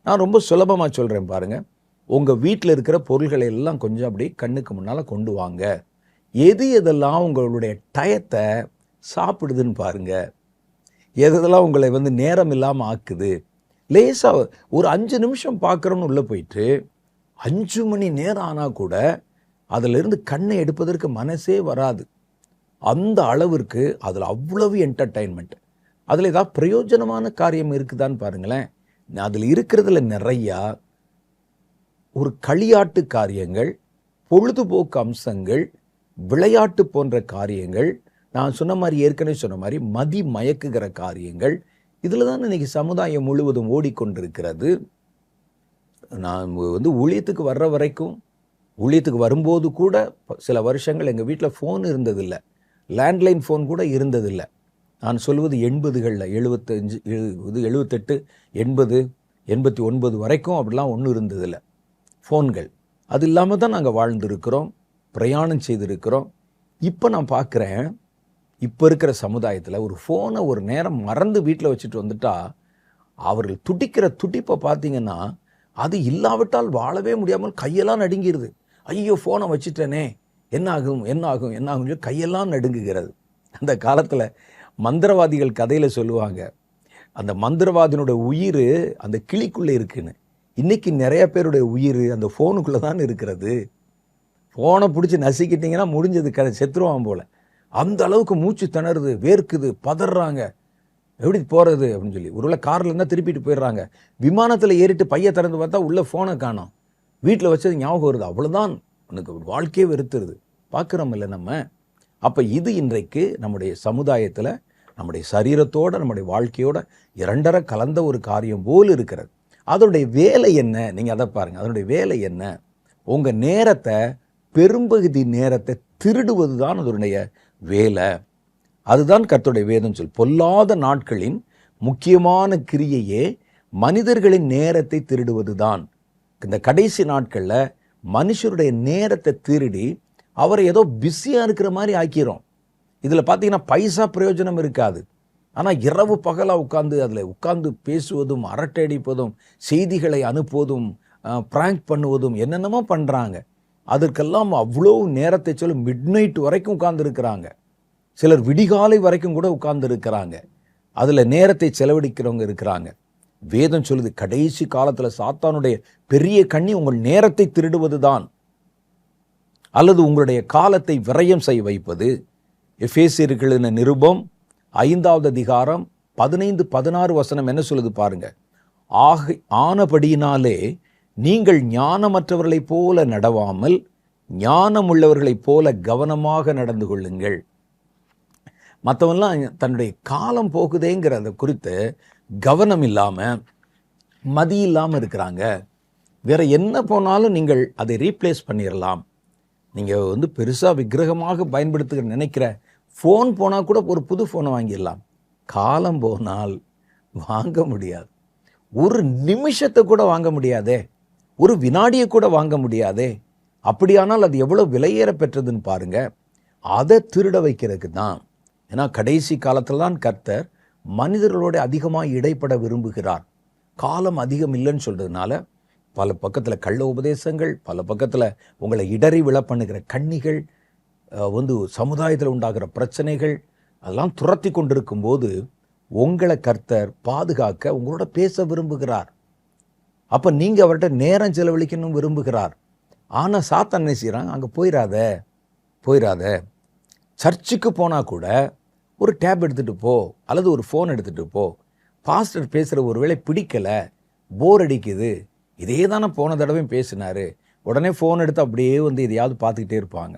நான் ரொம்ப சுலபமாக சொல்கிறேன் பாருங்கள். உங்கள் வீட்டில் இருக்கிற பொருள்களை எல்லாம் கொஞ்சம் அப்படி கண்ணுக்கு முன்னால் கொண்டு வாங்க. எது எதெல்லாம் உங்களுடைய டயத்தை சாப்பிடுதுன்னு பாருங்கள். எதெல்லாம் உங்களை நேரம் இல்லாமல் ஆக்குது. லேசாக ஒரு 5 நிமிஷம் பார்க்குறோன்னு உள்ளே போயிட்டு 5 மணி நேரம் ஆனால் கூட அதிலிருந்து கண்ணை எடுப்பதற்கு மனசே வராது. அந்த அளவிற்கு அதில் அவ்வளவு என்டர்டைன்மெண்ட். அதில் ஏதாவது பிரயோஜனமான காரியம் இருக்குதான்னு பாருங்களேன். அதில் இருக்கிறதுல நிறையா ஒரு களியாட்டு காரியங்கள், பொழுதுபோக்கு அம்சங்கள், விளையாட்டு போன்ற காரியங்கள், நான் சொன்ன மாதிரி ஏற்கனவே சொன்ன மாதிரி மதி மயக்குகிற காரியங்கள், இதில் தான் இன்றைக்கி சமுதாயம் முழுவதும் ஓடிக்கொண்டிருக்கிறது. நான் ஊழியத்துக்கு வர்ற வரைக்கும், ஊழியத்துக்கு வரும்போது கூட சில வருஷங்கள் எங்கள் வீட்டில் ஃபோன் இருந்ததில்லை, லேண்ட்லைன் ஃபோன் கூட இருந்ததில்லை. நான் சொல்வது 80களில் 75, 78, 80, 89 வரைக்கும் அப்படிலாம் ஒன்றும் இருந்ததில்லை ஃபோன்கள். அது இல்லாமல் தான் நாங்கள் வாழ்ந்துருக்கிறோம், பிரயாணம் செய்திருக்கிறோம். இப்போ நான் பார்க்குறேன், இப்போ இருக்கிற சமுதாயத்தில் ஒரு ஃபோனை ஒரு நேரம் மறந்து வீட்டில் வச்சுட்டு வந்துட்டா அவர்கள் துடிக்கிற துடிப்பை பார்த்தீங்கன்னா, அது இல்லாவிட்டால் வாழவே முடியாமல் கையெல்லாம் நடுங்கிடுது. ஐயோ ஃபோனை வச்சுட்டேனே, என்ன ஆகும் என்ன ஆகும் என்ன ஆகும் சொல்லி கையெல்லாம் நடுங்குகிறது. அந்த காலத்தில் மந்திரவாதிகள் கதையில் சொல்லுவாங்க, அந்த மந்திரவாதியினுடைய உயிர் அந்த கிளிக்குள்ளே இருக்குன்னு. இன்றைக்கி நிறைய பேருடைய உயிர் அந்த ஃபோனுக்குள்ளே தான் இருக்கிறது. ஃபோனை பிடிச்சி நசுக்கிட்டிங்கன்னா முடிஞ்சது, செத்துருவான் போல். அந்த அளவுக்கு மூச்சு திணறுது, வேர்க்குது, பதறாங்க, எப்படி போகிறது அப்படின்னு சொல்லி. ஒருவேளை காரில் இருந்தால் திருப்பிட்டு போயிடுறாங்க. விமானத்தில் ஏறிட்டு பையை திறந்து பார்த்தா உள்ளே ஃபோனை காணோம், வீட்டில் வச்சது ஞாபகம் வருது. அவ்வளோதான், உனக்கு வாழ்க்கையே வெறுத்துருது. பார்க்குறோம் இல்லை நம்ம. அப்போ இது இன்றைக்கு நம்முடைய சமுதாயத்தில் நம்முடைய சரீரத்தோடு நம்முடைய வாழ்க்கையோட இரண்டரை கலந்த ஒரு காரியம் போல் இருக்கிறது. அதனுடைய வேலை என்ன? நீங்கள் அதை பாருங்கள். அதனுடைய வேலை என்ன? உங்கள் நேரத்தை, பெரும்பகுதி நேரத்தை திருடுவது தான் அதனுடைய வேலை. அதுதான் கர்த்தருடைய வேதம் சொல். பொல்லாத நாட்களின் முக்கியமான கிரியையே மனிதர்களின் நேரத்தை திருடுவது தான். இந்த கடைசி நாட்களில் மனுஷருடைய நேரத்தை திருடி அவரை ஏதோ பிஸியாக இருக்கிற மாதிரி ஆக்கிறோம். இதில் பார்த்தீங்கன்னா பைசா பிரயோஜனம் இருக்காது. ஆனால் இரவு பகலாக உட்கார்ந்து பேசுவதும், அரட்டை அடிப்பதும், செய்திகளை அனுப்புவதும், ப்ராங்க் பண்ணுவதும் என்னென்னமோ பண்ணுறாங்க. அதற்கெல்லாம் அவ்வளோ நேரத்தை சொல்லி மிட்நைட் வரைக்கும் உட்கார்ந்துருக்கிறாங்க. சிலர் விடிகாலை வரைக்கும் கூட உட்கார்ந்துருக்கிறாங்க. அதில் நேரத்தை செலவழிக்கிறவங்க இருக்கிறாங்க. வேதம் சொல்லுது, கடைசி காலத்தில் சாத்தானுடைய பெரிய கண்ணி உங்கள் நேரத்தை திருடுவது தான், அல்லது உங்களுடைய காலத்தை விரயம் செய்ய வைப்பது. எபேசியர்களின் நிருபம் 5வது அதிகாரம் 15, 16 வசனம் என்ன சொல்லுது பாருங்க. ஆனபடியினாலே நீங்கள் ஞானமற்றவர்களைப் போல நடவாமல் ஞானமுள்ளவர்களைப் போல கவனமாக நடந்து கொள்ளுங்கள். மற்றவெல்லாம் தன்னுடைய காலம் போகுதேங்கிறத குறித்து கவனம் இல்லாமல், மதி இல்லாமல் இருக்கிறாங்க. வேற என்ன போனாலும் நீங்கள் அதை ரீப்ளேஸ் பண்ணிடலாம். நீங்கள் பெருசாக விக்கிரகமாக பயன்படுத்த நினைக்கிற ஃபோன் போனால் கூட ஒரு புது ஃபோனை வாங்கிடலாம். காலம் போனால் வாங்க முடியாது. ஒரு நிமிஷத்தை கூட வாங்க முடியாதே, ஒரு வினாடியை கூட வாங்க முடியாதே. அப்படியானால் அது எவ்வளோ விலையேற பெற்றதுன்னு பாருங்க. அதை திருட வைக்கிறதுக்கு தான். ஏன்னா கடைசி காலத்தில் தான் கர்த்தர் மனிதர்களோட அதிகமாக இடைப்பட விரும்புகிறார். காலம் அதிகம் இல்லைன்னு சொல்கிறதுனால பல பக்கத்தில் கள்ள உபதேசங்கள், பல பக்கத்தில் உங்களை இடறி விழ பண்ணுகிற கண்ணிகள், சமுதாயத்தில் உண்டாகிற பிரச்சனைகள், அதெல்லாம் துரத்தி கொண்டிருக்கும் போது உங்களை கர்த்தர் பாதுகாக்க உங்களோட பேச விரும்புகிறார். அப்போ நீங்கள் அவர்கிட்ட நேரம் செலவழிக்கணும் விரும்புகிறார். ஆனால் சாத்தான் என்ன செய்கிறாங்க, அங்கே போயிடாத. சர்ச்சுக்கு போனால் கூட ஒரு டேப் எடுத்துகிட்டு போ, அல்லது ஒரு ஃபோன் எடுத்துகிட்டு போ. பாஸ்டர் பேசுகிற ஒரு வேளை பிடிக்கலை, போர் அடிக்குது, இதே தானே போன தடவையும் பேசினார், உடனே ஃபோன் எடுத்து அப்படியே எதையாவது பார்த்துக்கிட்டே இருப்பாங்க.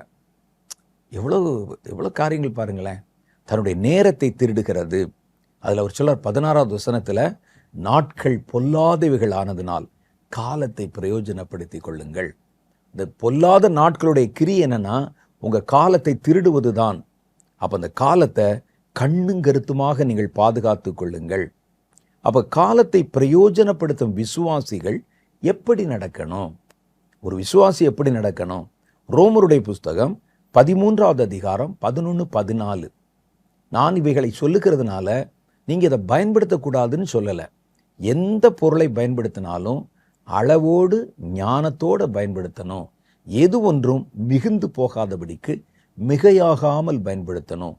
எவ்வளோ காரியங்கள் பாருங்களேன். தன்னுடைய நேரத்தை திருடுகிறது. அதில் அவர் சொல்றார் 16வது வசனத்தில், நாட்கள் பொல்லாதவைகள் ஆனதினால் காலத்தை பிரயோஜனப்படுத்தி கொள்ளுங்கள். இந்த பொல்லாத நாட்களுடைய கிரி என்னன்னா, உங்கள் காலத்தை திருடுவது தான். அப்போ அந்த காலத்தை கண்ணும் கருத்துமாக நீங்கள் பாதுகாத்து கொள்ளுங்கள். அப்போ காலத்தை பிரயோஜனப்படுத்தும் விசுவாசிகள் எப்படி நடக்கணும்? ஒரு விசுவாசி எப்படி நடக்கணும்? ரோமருடைய புஸ்தகம் 13வது அதிகாரம் 11, 14. நான் இவைகளை சொல்லுகிறதுனால நீங்கள் இதை பயன்படுத்தக்கூடாதுன்னு சொல்லலை. எந்த பொருளை பயன்படுத்தினாலும் அளவோடு ஞானத்தோடு பயன்படுத்தணும். எது ஒன்றும் மிகுந்து போகாதபடிக்கு மிகையாகாமல் பயன்படுத்தணும்.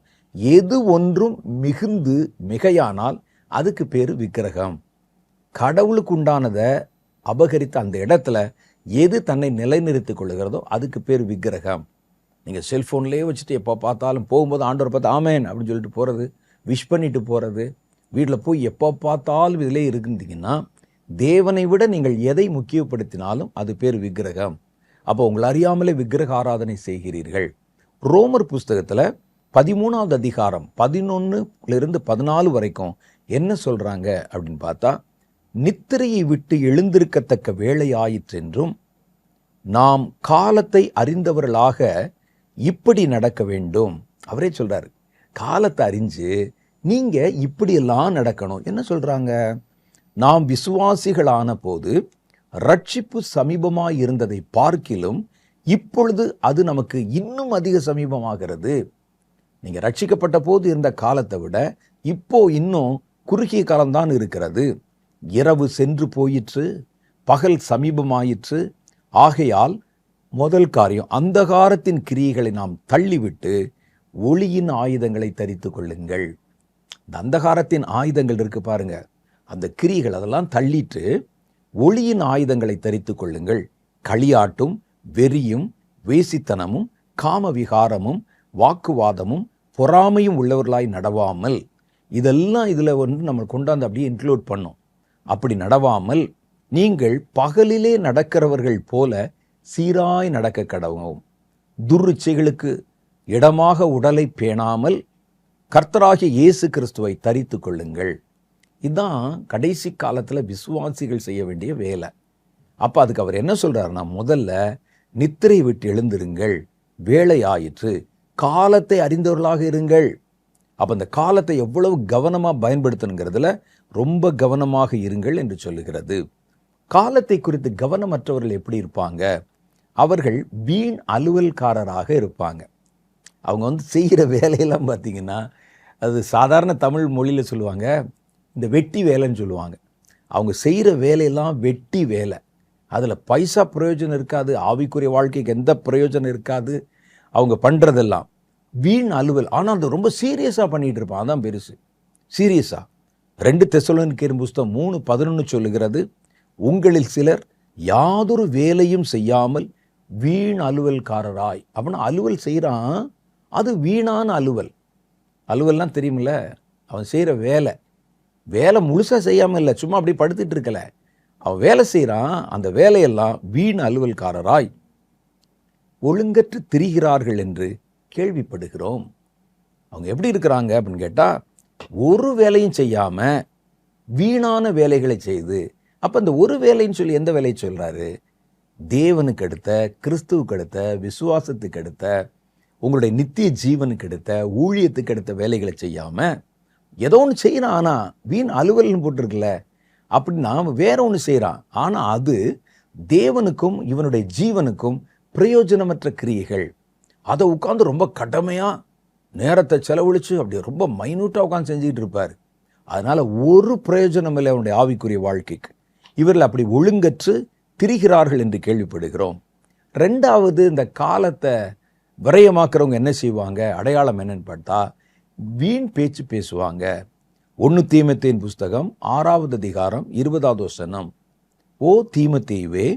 எது ஒன்றும் மிகுந்து மிகையானால் அதுக்கு பேர் விக்கிரகம். கடவுளுக்கு உண்டானதை அபகரித்த அந்த இடத்துல எது தன்னை நிலைநிறுத்திக் கொள்ளுகிறதோ அதுக்கு பேர் விக்கிரகம். நீங்கள் செல்ஃபோன்லேயே வச்சுட்டு எப்போ பார்த்தாலும் போகும்போது ஆண்டவர் பார்த்து ஆமேன் அப்படின்னு சொல்லிட்டு போகிறது, விஷ் பண்ணிட்டு போகிறது, வீட்டில் போய் எப்போ பார்த்தாலும் இதிலே இருந்தீங்கன்னா தேவனை விட நீங்கள் எதை முக்கியப்படுத்தினாலும் அது பேர் விக்கிரகம். அப்போ உங்களை அறியாமலே விக்கிரக ஆராதனை செய்கிறீர்கள். ரோமர் புஸ்தகத்தில் 13வது அதிகாரம் 11லிருந்து 14 வரைக்கும் என்ன சொல்கிறாங்க அப்படின்னு பார்த்தா, நித்திரையை விட்டு எழுந்திருக்கத்தக்க வேலை ஆயிற்றென்றும் நாம் காலத்தை அறிந்தவர்களாக இப்படி நடக்க வேண்டும். அவரே சொல்கிறார், காலத்தை அறிஞ்சு நீங்கள் இப்படியெல்லாம் நடக்கணும். என்ன சொல்கிறாங்க? நாம் விசுவாசிகளான போது ரட்சிப்பு சமீபமாய் இருந்ததை பார்க்கிலும் இப்பொழுது அது நமக்கு இன்னும் அதிக சமீபமாகிறது. நீங்கள் ரட்சிக்கப்பட்ட போது இருந்த காலத்தை விட இப்போ இன்னும் குறுகிய காலம்தான் இருக்கிறது. இரவு சென்று போயிற்று, பகல் சமீபமாயிற்று. ஆகையால் முதல் காரியம், அந்தகாரத்தின் கிரியைகளை நாம் தள்ளிவிட்டு ஒளியின் ஆயுதங்களை தரித்து கொள்ளுங்கள். இந்த அந்தகாரத்தின் ஆயுதங்கள் இருக்கு பாருங்க, அந்த கிரியைகள் அதெல்லாம் தள்ளிட்டு ஒளியின் ஆயுதங்களை தரித்து கொள்ளுங்கள். களியாட்டும் வெறியும் வேசித்தனமும் காமவிகாரமும் வாக்குவாதமும் பொறாமையும் உள்ளவர்களாய் நடவாமல், இதெல்லாம் இதில் நம்ம கொண்டாந்து அப்படியே இன்க்ளூட் பண்ணோம். அப்படி நடவாமல் நீங்கள் பகலிலே நடக்கிறவர்கள் போல சீராய் நடக்க கடவும். துர்ச்சைகளுக்கு இடமாக உடலை பேணாமல் கர்த்தராகிய இயேசு கிறிஸ்துவை தரித்து கொள்ளுங்கள். இதுதான் கடைசி காலத்தில் விசுவாசிகள் செய்ய வேண்டிய வேலை. அப்போ அதுக்கு அவர் என்ன சொல்கிறாருன்னா, முதல்ல நித்திரை விட்டு எழுந்திருங்கள், வேலை ஆயிற்று, காலத்தை அறிந்தவர்களாக இருங்கள். அப்போ அந்த காலத்தை எவ்வளவு கவனமாக பயன்படுத்தணுங்கிறதுல ரொம்ப கவனமாக இருங்கள் என்று சொல்லுகிறது. காலத்தை குறித்து கவனமற்றவர்கள் எப்படி இருப்பாங்க? அவர்கள் வீண் அலுவல்காரராக இருப்பாங்க. அவங்க செய்கிற வேலையெல்லாம் பார்த்தீங்கன்னா, அது சாதாரண தமிழ் மொழியில் சொல்லுவாங்க, இந்த வெட்டி வேலைன்னு சொல்லுவாங்க. அவங்க செய்கிற வேலையெல்லாம் வெட்டி வேலை. அதில் பைசா பிரயோஜனம் இருக்காது, ஆவிக்குரிய வாழ்க்கைக்கு எந்த பிரயோஜனம் இருக்காது. அவங்க பண்ணுறதெல்லாம் வீண் அலுவல். ஆனால் அது ரொம்ப சீரியஸாக பண்ணிகிட்டு இருப்பான். அதான் பெருசு, சீரியஸாக. 2 தெசலோனிக்கேயர் புஸ்தகம் 3:11 சொல்லுகிறது, உங்களில் சிலர் யாதொரு வேலையும் செய்யாமல் வீண் அலுவல்காரராய். அப்படின்னா அலுவல் செய்கிறான், அது வீணான அலுவல். அலுவல்லாம் தெரியுமில்ல, அவன் செய்கிற வேலை முழுசாக செய்யாமல் இல்லை, சும்மா அப்படி படுத்துட்டு இருக்கல, அவன் வேலை செய்கிறான். அந்த வேலையெல்லாம் வீண் அலுவல்காரராய் ஒழுங்கற்று திரிகிறார்கள் என்று கேள்விப்படுகிறோம். அவங்க எப்படி இருக்கிறாங்க அப்படின்னு கேட்டால், ஒரு வேலையும் செய்யாமல் வீணான வேலைகளை செய்து. அப்போ அந்த ஒரு வேலைன்னு சொல்லி எந்த வேலையை சொல்கிறாரு? தேவனுக்கு அடுத்த, கிறிஸ்துவுக்கு அடுத்த, விசுவாசத்துக்கு அடுத்த, உங்களுடைய நித்திய ஜீவனுக்கு அடுத்த, ஊழியத்துக்கு அடுத்த வேலைகளை செய்யாமல் ஏதோ ஒன்று செய்கிறான். ஆனால் வீண் அலுவல்னு போட்டிருக்குல்ல, அப்படின்னா அவன் வேற ஒன்று செய்கிறான். ஆனால் அது தேவனுக்கும் இவனுடைய ஜீவனுக்கும் பிரயோஜனமற்ற கிரியைகள். அதை உட்காந்து ரொம்ப கடமையாக நேரத்தை செலவழித்து அப்படி ரொம்ப மைனூட்டாக உட்காந்து செஞ்சுக்கிட்டு இருப்பார். அதனால் ஒரு பிரயோஜனம் இல்லை அவனுடைய ஆவிக்குரிய வாழ்க்கைக்கு. இவர்கள் அப்படி ஒழுங்கற்று திரிகிறார்கள் என்று கேள்விப்படுகிறோம். 2வது, இந்த காலத்தை விரயமாக்குறவங்க என்ன செய்வாங்க? அடையாளம் என்னன்னு பார்த்தா, வீண் பேச்சு பேசுவாங்க. 1 தீமோத்தேயின் புஸ்தகம் 6வது அதிகாரம் 20வது வசனம், ஓ தீமோத்தேயுவே,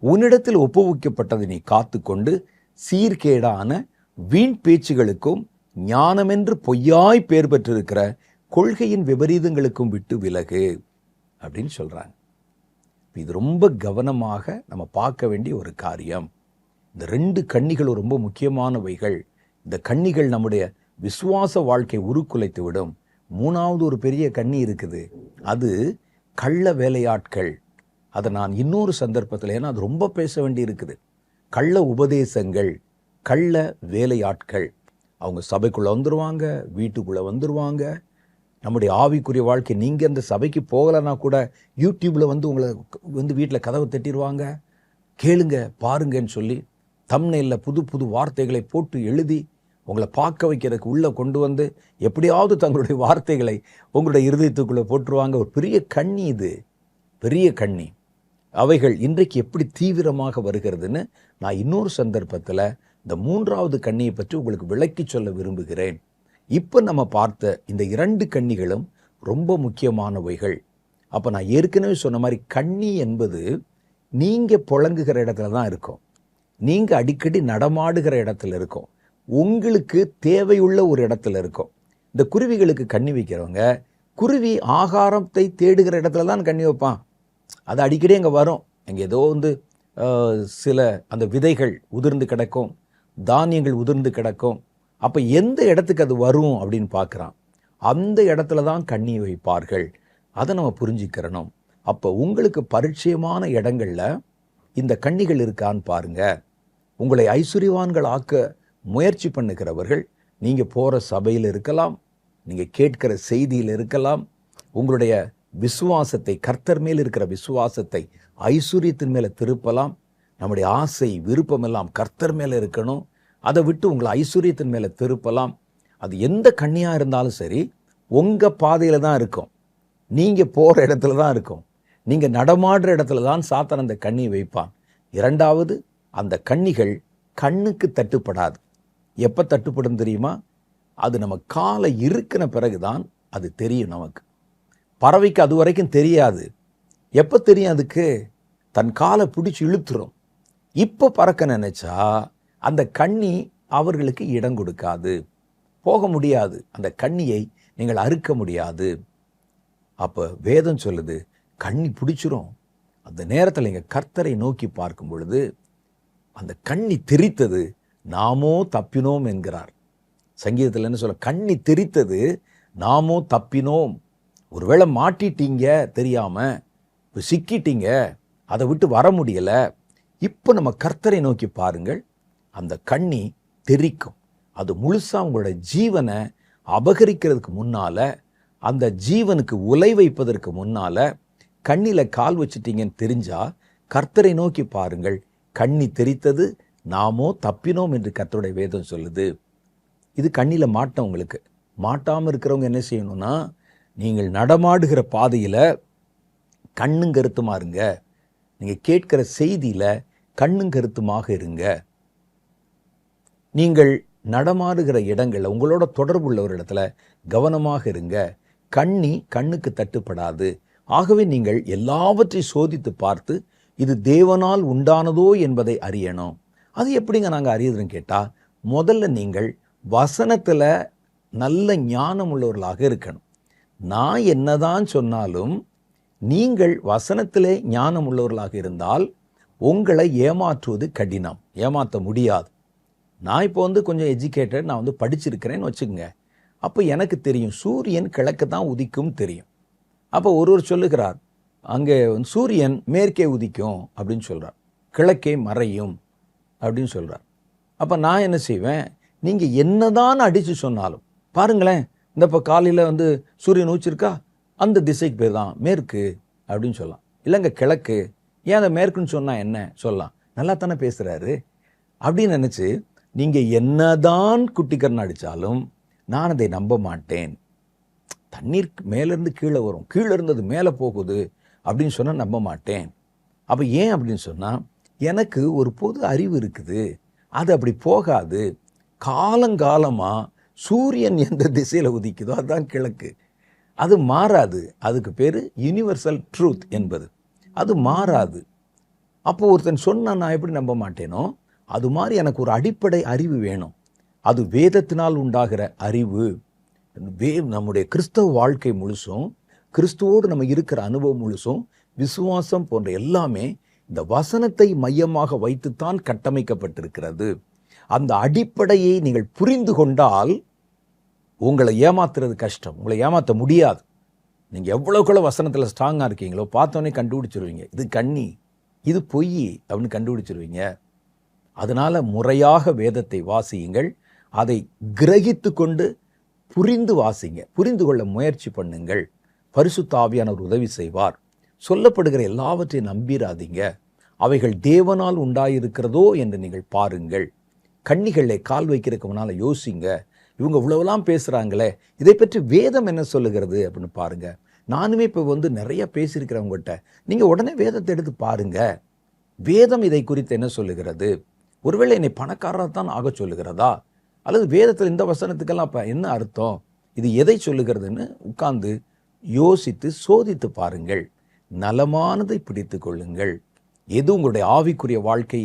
உன்னிடத்தில் ஒப்புவிக்கப்பட்டதை நீ காத்து கொண்டு சீர்கேடான வீண் பேச்சுகளுக்கும் ஞானமென்று பொய்யாய் பேர் பெற்றிருக்கிற கொள்கையின் விபரீதங்களுக்கும் விட்டு விலகு அப்படின்னு சொல்கிறாங்க. இது ரொம்ப கவனமாக நம்ம பார்க்க வேண்டிய ஒரு காரியம். இந்த 2 கண்ணிகளும் ரொம்ப முக்கியமானவைகள். இந்த கண்ணிகள் நம்முடைய விசுவாச வாழ்க்கை உருக்குலைத்து விடும். மூணாவது ஒரு பெரிய கண்ணி இருக்குது, அது கள்ள வேலையாட்கள். அதை நான் இன்னொரு சந்தர்ப்பத்தில், ஏன்னா அது ரொம்ப பேச வேண்டி இருக்குது. கள்ள உபதேசங்கள், கள்ள வேலையாட்கள். அவங்க சபைக்குள்ளே வந்துடுவாங்க, வீட்டுக்குள்ளே வந்துடுவாங்க. நம்முடைய ஆவிக்குரிய வாழ்க்கை, நீங்கள் அந்த சபைக்கு போகலைன்னா கூட யூடியூப்பில் வந்து உங்களை வந்து வீட்டில் கதவை தட்டிடுவாங்க. கேளுங்க பாருங்கன்னு சொல்லி தம்ப்நெயிலில் புது புது வார்த்தைகளை போட்டு எழுதி உங்களை பார்க்க வைக்கிறதுக்கு உள்ளே கொண்டு வந்து எப்படியாவது தங்களுடைய வார்த்தைகளை உங்களுடைய இருதயத்துக்குள்ளே போட்டுருவாங்க. ஒரு பெரிய கண்ணி, இது பெரிய கண்ணி. அவைகள் இன்றைக்கு எப்படி தீவிரமாக வருகிறதுன்னு நான் இன்னொரு சந்தர்ப்பத்தில் இந்த மூன்றாவது கண்ணியை பற்றி உங்களுக்கு விளக்கி சொல்ல விரும்புகிறேன். இப்போ நம்ம பார்த்த இந்த 2 கண்ணிகளும் ரொம்ப முக்கியமானவைகள். அப்போ நான் ஏற்கனவே சொன்ன மாதிரி, கண்ணி என்பது நீங்கள் புழங்குகிற இடத்துல தான் இருக்கும், நீங்கள் அடிக்கடி நடமாடுகிற இடத்துல இருக்கும், உங்களுக்கு தேவையுள்ள ஒரு இடத்துல இருக்கும். இந்த குருவிகளுக்கு கண்ணி வைக்கிறவங்க, குருவி ஆகாரத்தை தேடுகிற இடத்துல தான் கண்ணி வைப்பான். அது அடிக்கடி அங்கே வரும். அங்கே ஏதோ வந்து சில அந்த விதைகள் உதிர்ந்து கிடக்கும், தானியங்கள் உதிர்ந்து கிடக்கும். அப்போ எந்த இடத்துக்கு அது வரும் அப்படின்னு பார்க்குறான். அந்த இடத்துல தான் கண்ணி வைப்பார்கள். அதை நம்ம புரிஞ்சுக்கிறணும். அப்போ உங்களுக்கு பரிச்சயமான இடங்களில் இந்த கண்ணிகள் இருக்கான்னு பாருங்க. உங்களை ஐஸ்வர்யவான்கள் ஆக்க முயற்சி பண்ணுகிறவர்கள், நீங்கள் போகிற சபையில் இருக்கலாம், நீங்கள் கேட்கிற செய்தியில் இருக்கலாம், உங்களுடைய விசுவாசத்தை, கர்த்தர் மேல் இருக்கிற விசுவாசத்தை ஐஸ்வர்யத்தின் மேலே திருப்பலாம். நம்முடைய ஆசை விருப்பமெல்லாம் கர்த்தர் மேலே இருக்கணும். அதை விட்டு உங்களை ஐஸ்வர்யத்தின் மேலே திருப்பலாம். அது எந்த கண்ணியாக இருந்தாலும் சரி, உங்கள் பாதையில் தான் இருக்கும், நீங்கள் போகிற இடத்துல தான் இருக்கும், நீங்கள் நடமாடுற இடத்துல தான் சாத்தான் அந்த கண்ணியை வைப்பான். இரண்டாவது, அந்த கண்ணிகள் கண்ணுக்கு தட்டுப்படாது. எப்போ தட்டுப்படும் தெரியுமா? அது நம்ம காலை இருக்கிற பிறகுதான் அது தெரியும் நமக்கு. பறவைக்கு அது வரைக்கும் தெரியாது. எப்போ தெரியும் அதுக்கு? தன் காலை பிடிச்சி இழுத்துரும். இப்போ பறக்க நினைச்சா அந்த கண்ணி அவர்களுக்கு இடம் கொடுக்காது, போக முடியாது. அந்த கண்ணியை நீங்கள் அறுக்க முடியாது. அப்போ வேதம் சொல்லுது, கண்ணி பிடிச்சிரும். அந்த நேரத்தில் நீங்கள் கர்த்தரை நோக்கி பார்க்கும் பொழுது அந்த கண்ணி தெரித்தது, நாமோ தப்பினோம் என்கிறார். சங்கீதத்தில் என்ன சொல்ல? கண்ணி தெரித்தது, நாமோ தப்பினோம். ஒருவேளை மாட்டிட்டீங்க, தெரியாம இப்போ சிக்கிட்டீங்க, அதை விட்டு வர முடியல. இப்போ நம்ம கர்த்தரை நோக்கி பாருங்கள், அந்த கண்ணி தெரிக்கும். அது முழுசா உங்களோட ஜீவனை அபகரிக்கிறதுக்கு முன்னால, அந்த ஜீவனுக்கு உலை வைப்பதற்கு முன்னால கண்ணில கால் வச்சிட்டீங்கன்னு தெரிஞ்சா கர்த்தரை நோக்கி பாருங்கள். கண்ணி தெரித்தது, நாமோ தப்பினோம் என்று கர்த்தருடைய வேதம் சொல்லுது. இது கண்ணில மாட்டவங்களுக்கு. மாட்டாமல் இருக்கிறவங்க என்ன செய்யணும்னா, நீங்கள் நடமாடுகிற பாதையில் கண்ணும் கருத்துமா இருங்க. நீங்கள் கேட்கிற செய்தியில் கண்ணும் கருத்துமாக இருங்க. நீங்கள் நடமாடுகிற இடங்களில் உங்களோட தொடர்புள்ள ஒரு இடத்துல கவனமாக இருங்க. கண்ணி கண்ணுக்கு தட்டுப்படாது. ஆகவே நீங்கள் எல்லாவற்றையும் சோதித்து பார்த்து இது தேவனால் உண்டானதோ என்பதை அறியணும். அது எப்படிங்க நாங்கள் அறியுதுன்னு கேட்டால், முதல்ல நீங்கள் வசனத்தில் நல்ல ஞானம் உள்ளவர்களாக இருக்கணும். நான் என்னதான் சொன்னாலும் நீங்கள் வசனத்திலே ஞானம் உள்ளவர்களாக இருந்தால் உங்களை ஏமாற்றுவது கடினம், ஏமாற்ற முடியாது. நான் இப்போ வந்து கொஞ்சம் எஜுகேட்டட், நான் வந்து படிச்சிருக்கிறேன்னு வச்சுக்கோங்க. அப்போ எனக்கு தெரியும் சூரியன் கிழக்கு தான் உதிக்கும் தெரியும். அப்போ ஒருவர் சொல்லுகிறார், அங்கே சூரியன் மேற்கே உதிக்கும் அப்படின்னு சொல்கிறார், கிழக்கே மறையும் அப்படின்னு சொல்கிறார். அப்போ நான் என்ன செய்வேன், நீங்கள் என்னதான் அடித்து சொன்னாலும் பாருங்களேன், இந்த இப்போ காலையில் வந்து சூரியன் ஊச்சிருக்கா, அந்த திசைக்கு பேர் தான் மேற்கு அப்படின்னு சொல்லலாம். இல்லைங்க கிழக்கு, ஏன் அதை மேற்குன்னு சொன்னால் என்ன சொல்லலாம், நல்லா தானே பேசுகிறாரு அப்படின்னு நினச்சி நீங்கள் என்னதான் குட்டிக்கரணம் அடித்தாலும் நான் அதை நம்ப மாட்டேன். தண்ணீர் மேலேருந்து கீழே வரும், கீழே இருந்தது மேலே போகுது அப்படின்னு சொன்னால் நம்ப மாட்டேன். அப்போ ஏன் அப்படின்னு சொன்னால், எனக்கு ஒரு பொது அறிவு இருக்குது, அது அப்படி போகாது. காலங்காலமாக சூரியன் எந்த திசையில் உதிக்குதோ அதுதான் கிழக்கு, அது மாறாது. அதுக்கு பேர் யூனிவர்சல் ட்ரூத் என்பது, அது மாறாது. அப்போ ஒருத்தன் சொன்னால் நான் எப்படி நம்ப மாட்டேனோ, அது மாதிரி எனக்கு ஒரு அடிப்படை அறிவு வேணும். அது வேதத்தினால் உண்டாகிற அறிவு. நம்முடைய கிறிஸ்தவ வாழ்க்கை முழுசும், கிறிஸ்துவோடு நம்ம இருக்கிற அனுபவம் முழுசும், விசுவாசம் போன்ற எல்லாமே இந்த வசனத்தை மையமாக வைத்துத்தான் கட்டமைக்கப்பட்டிருக்கிறது. அந்த அடிப்படையை நீங்கள் புரிந்து கொண்டால் உங்களை ஏமாத்துறது கஷ்டம், உங்களை ஏமாற்ற முடியாது. நீங்கள் எவ்வளோக்குள்ள வசனத்தில் ஸ்ட்ராங்காக இருக்கீங்களோ பார்த்தோன்னே கண்டுபிடிச்சிருவீங்க. இது கண்ணி, இது பொய் அப்படின்னு கண்டுபிடிச்சிருவீங்க. அதனால் முறையாக வேதத்தை வாசியுங்கள், அதை கிரகித்து கொண்டு புரிந்து வாசிங்க, புரிந்து கொள்ள முயற்சி பண்ணுங்கள். பரிசுத்த ஆவியானவர் உதவி செய்வார். சொல்லப்படுகிற எல்லாவற்றையும் நம்பிராதீங்க. அவைகள் தேவனால் உண்டாயிருக்கிறதோ என்று நீங்கள் பாருங்கள். கண்ணிகளில் கால் வைக்கிறதுக்கு முன்னால் யோசிங்க, இவங்க இவ்வளவுலாம் பேசுகிறாங்களே, இதை பற்றி வேதம் என்ன சொல்லுகிறது அப்படின்னு பாருங்க. நானுமே இப்போ நிறைய பேசியிருக்கிறவங்ககிட்ட நீங்கள் உடனே வேதத்தை எடுத்து பாருங்க. வேதம் இதை குறித்து என்ன சொல்லுகிறது? ஒருவேளை என்னை பணக்காரராக தான் ஆக சொல்லுகிறதா, அல்லது வேதத்தில் இந்த வசனத்துக்கெல்லாம் இப்போ என்ன அர்த்தம், இது எதை சொல்லுகிறதுன்னு உட்கார்ந்து யோசித்து சோதித்து பாருங்கள். நலமானதை பிடித்து கொள்ளுங்கள். எது உங்களுடைய ஆவிக்குரிய வாழ்க்கை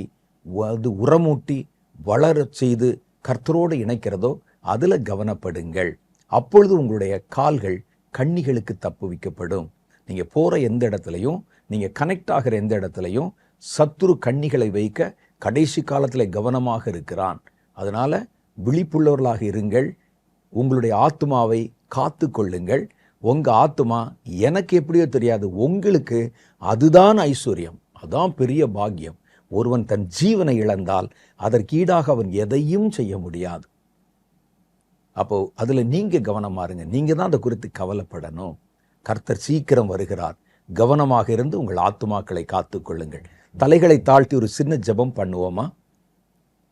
அது உரமூட்டி வளரச் செய்து கர்த்தரோடு இணைக்கிறதோ அதில் கவனப்படுங்கள். அப்பொழுது உங்களுடைய கால்கள் கண்ணிகளுக்கு தப்புவிக்கப்படும். நீங்கள் போகிற எந்த இடத்துலையும், நீங்கள் கனெக்ட் ஆகிற எந்த இடத்துலையும் சத்துரு கண்ணிகளை வைக்க கடைசி காலத்தில் கவனமாக இருக்கிறான். அதனால் விழிப்புள்ளவர்களாக இருங்கள். உங்களுடைய ஆத்துமாவை காத்து கொள்ளுங்கள். உங்கள் ஆத்துமா எனக்கு எப்படியோ தெரியாது, உங்களுக்கு அதுதான் ஐஸ்வர்யம், அதான் பெரிய பாக்கியம். ஒருவன் தன் ஜீவனை இழந்தால் அதற்கு ஈடாக அவன் எதையும் செய்ய முடியாது. அப்போ அதில் நீங்கள் கவனமாக இருங்க. நீங்கள் தான் அதை குறித்து கவலைப்படணும். கர்த்தர் சீக்கிரம் வருகிறார். கவனமாக இருந்து உங்கள் ஆத்துமாக்களை காத்து கொள்ளுங்கள். தலைகளை தாழ்த்தி ஒரு சின்ன ஜெபம் பண்ணுவோமா?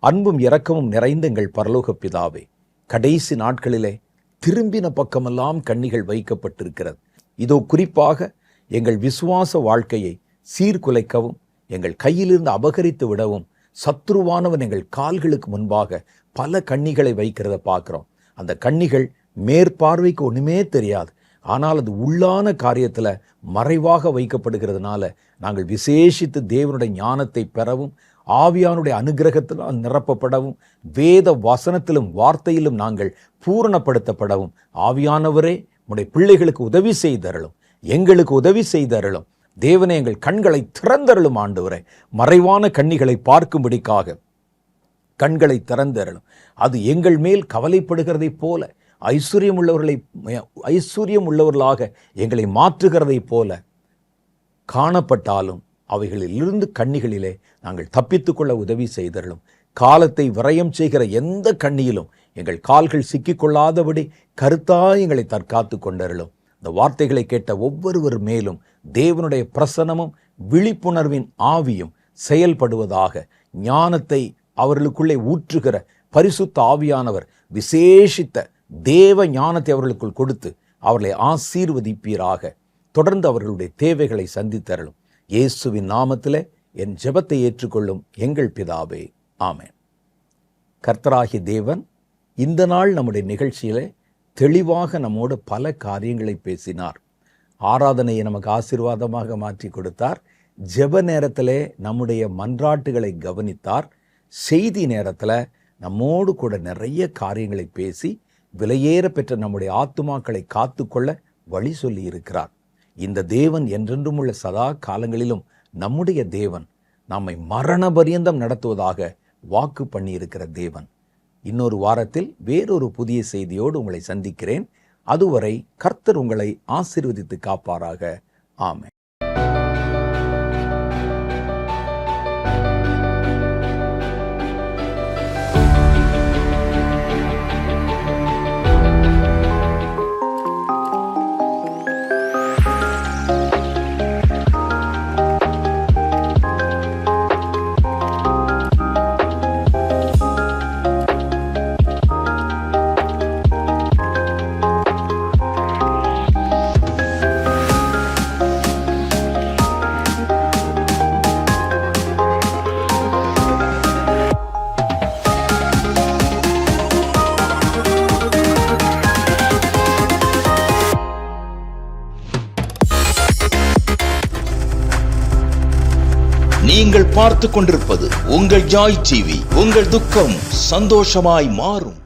அன்பும் இரக்கமும் நிறைந்த எங்கள் பரலோக பிதாவே, கடைசி நாட்களிலே திரும்பின பக்கமெல்லாம் கண்ணிகள் வைக்கப்பட்டிருக்கிறது. இதோ குறிப்பாக எங்கள் விசுவாச வாழ்க்கையை சீர்குலைக்கவும், எங்கள் கையிலிருந்து அபகரித்து விடவும் சத்ருவானவன் எங்கள் கால்களுக்கு முன்பாக பல கண்ணிகளை வைக்கிறத பார்க்குறோம். அந்த கண்ணிகள் மேற்பார்வைக்கு ஒன்றுமே தெரியாது, ஆனால் அது உள்ளான காரியத்தில் மறைவாக வைக்கப்படுகிறதுனால நாங்கள் விசேஷித்து தேவனுடைய ஞானத்தை பெறவும், ஆவியானுடைய அனுகிரகத்தினால் நிரப்பப்படவும், வேத வசனத்திலும் வார்த்தையிலும் நாங்கள் பூரணப்படுத்தப்படவும் ஆவியானவரே உடைய பிள்ளைகளுக்கு உதவி செய்தருளும், எங்களுக்கு உதவி செய்தருளும். தேவனே, எங்கள் கண்களை திறந்தருளும் ஆண்டவரே. மறைவான கண்ணிகளை பார்க்கும்படிக்காக கண்களை திறந்தருளும். அது எங்கள் மேல் கவலைப்படுகிறதைப் போல, ஐஸ்வர்யம் உள்ளவர்களாக எங்களை மாற்றுகிறதைப் போல காணப்பட்டாலும் அவைகளிலிருந்து கண்ணிகளிலே நாங்கள் தப்பித்துக்கொள்ள உதவி செய்தருளும். காலத்தை விரயம் செய்கிற எந்த கண்ணியிலும் எங்கள் கால்கள் சிக்கிக்கொள்ளாதபடி கருத்தாய் எங்களை தற்காத்து கொண்டருளும். இந்த வார்த்தைகளை கேட்ட ஒவ்வொருவர் மேலும் தேவனுடைய பிரசன்னமும் விழிப்புணர்வின் ஆவியும் செயல்படுவதாக. ஞானத்தை அவர்களுக்குள்ளே ஊற்றுகிற பரிசுத்த ஆவியானவர் விசேஷித்த தேவ ஞானத்தை அவர்களுக்குள் கொடுத்து அவர்களை ஆசீர்வதிப்பீராக. தொடர்ந்து அவர்களுடைய தேவைகளை சந்தித்தருளும். இயேசுவின் நாமத்திலே என் ஜெபத்தை ஏற்றுக்கொள்ளும் எங்கள் பிதாவே, ஆமென். கர்த்தராகிய தேவன் இந்த நாள் நம்முடைய நிகழ்ச்சியிலே தெளிவாக நம்மோடு பல காரியங்களை பேசினார். ஆராதனையை நமக்கு ஆசீர்வாதமாக மாற்றி கொடுத்தார். ஜெப நேரத்திலே நம்முடைய மன்றாட்டுகளை கவனித்தார். செய்தி நேரத்தில் நம்மோடு கூட நிறைய காரியங்களை பேசி விலையேற பெற்ற நம்முடைய ஆத்துமாக்களை காத்துக்கொள்ள வழி சொல்லி இருக்கிறார். இந்த தேவன் என்றென்றும் உள்ள சதா காலங்களிலும் நம்முடைய தேவன் நம்மை மரண பரியந்தம் நடத்துவதாக வாக்கு பண்ணி இருக்கிற தேவன். இன்னொரு வாரத்தில் வேறொரு புதிய செய்தியோடு உங்களை சந்திக்கிறேன். அதுவரை கர்த்தர் உங்களை ஆசீர்வதித்து காப்பாராக. ஆமென். நீங்கள் பார்த்துக் கொண்டிருப்பது உங்கள் ஜாய் டிவி. உங்கள் துக்கம் சந்தோஷமாய் மாறும்.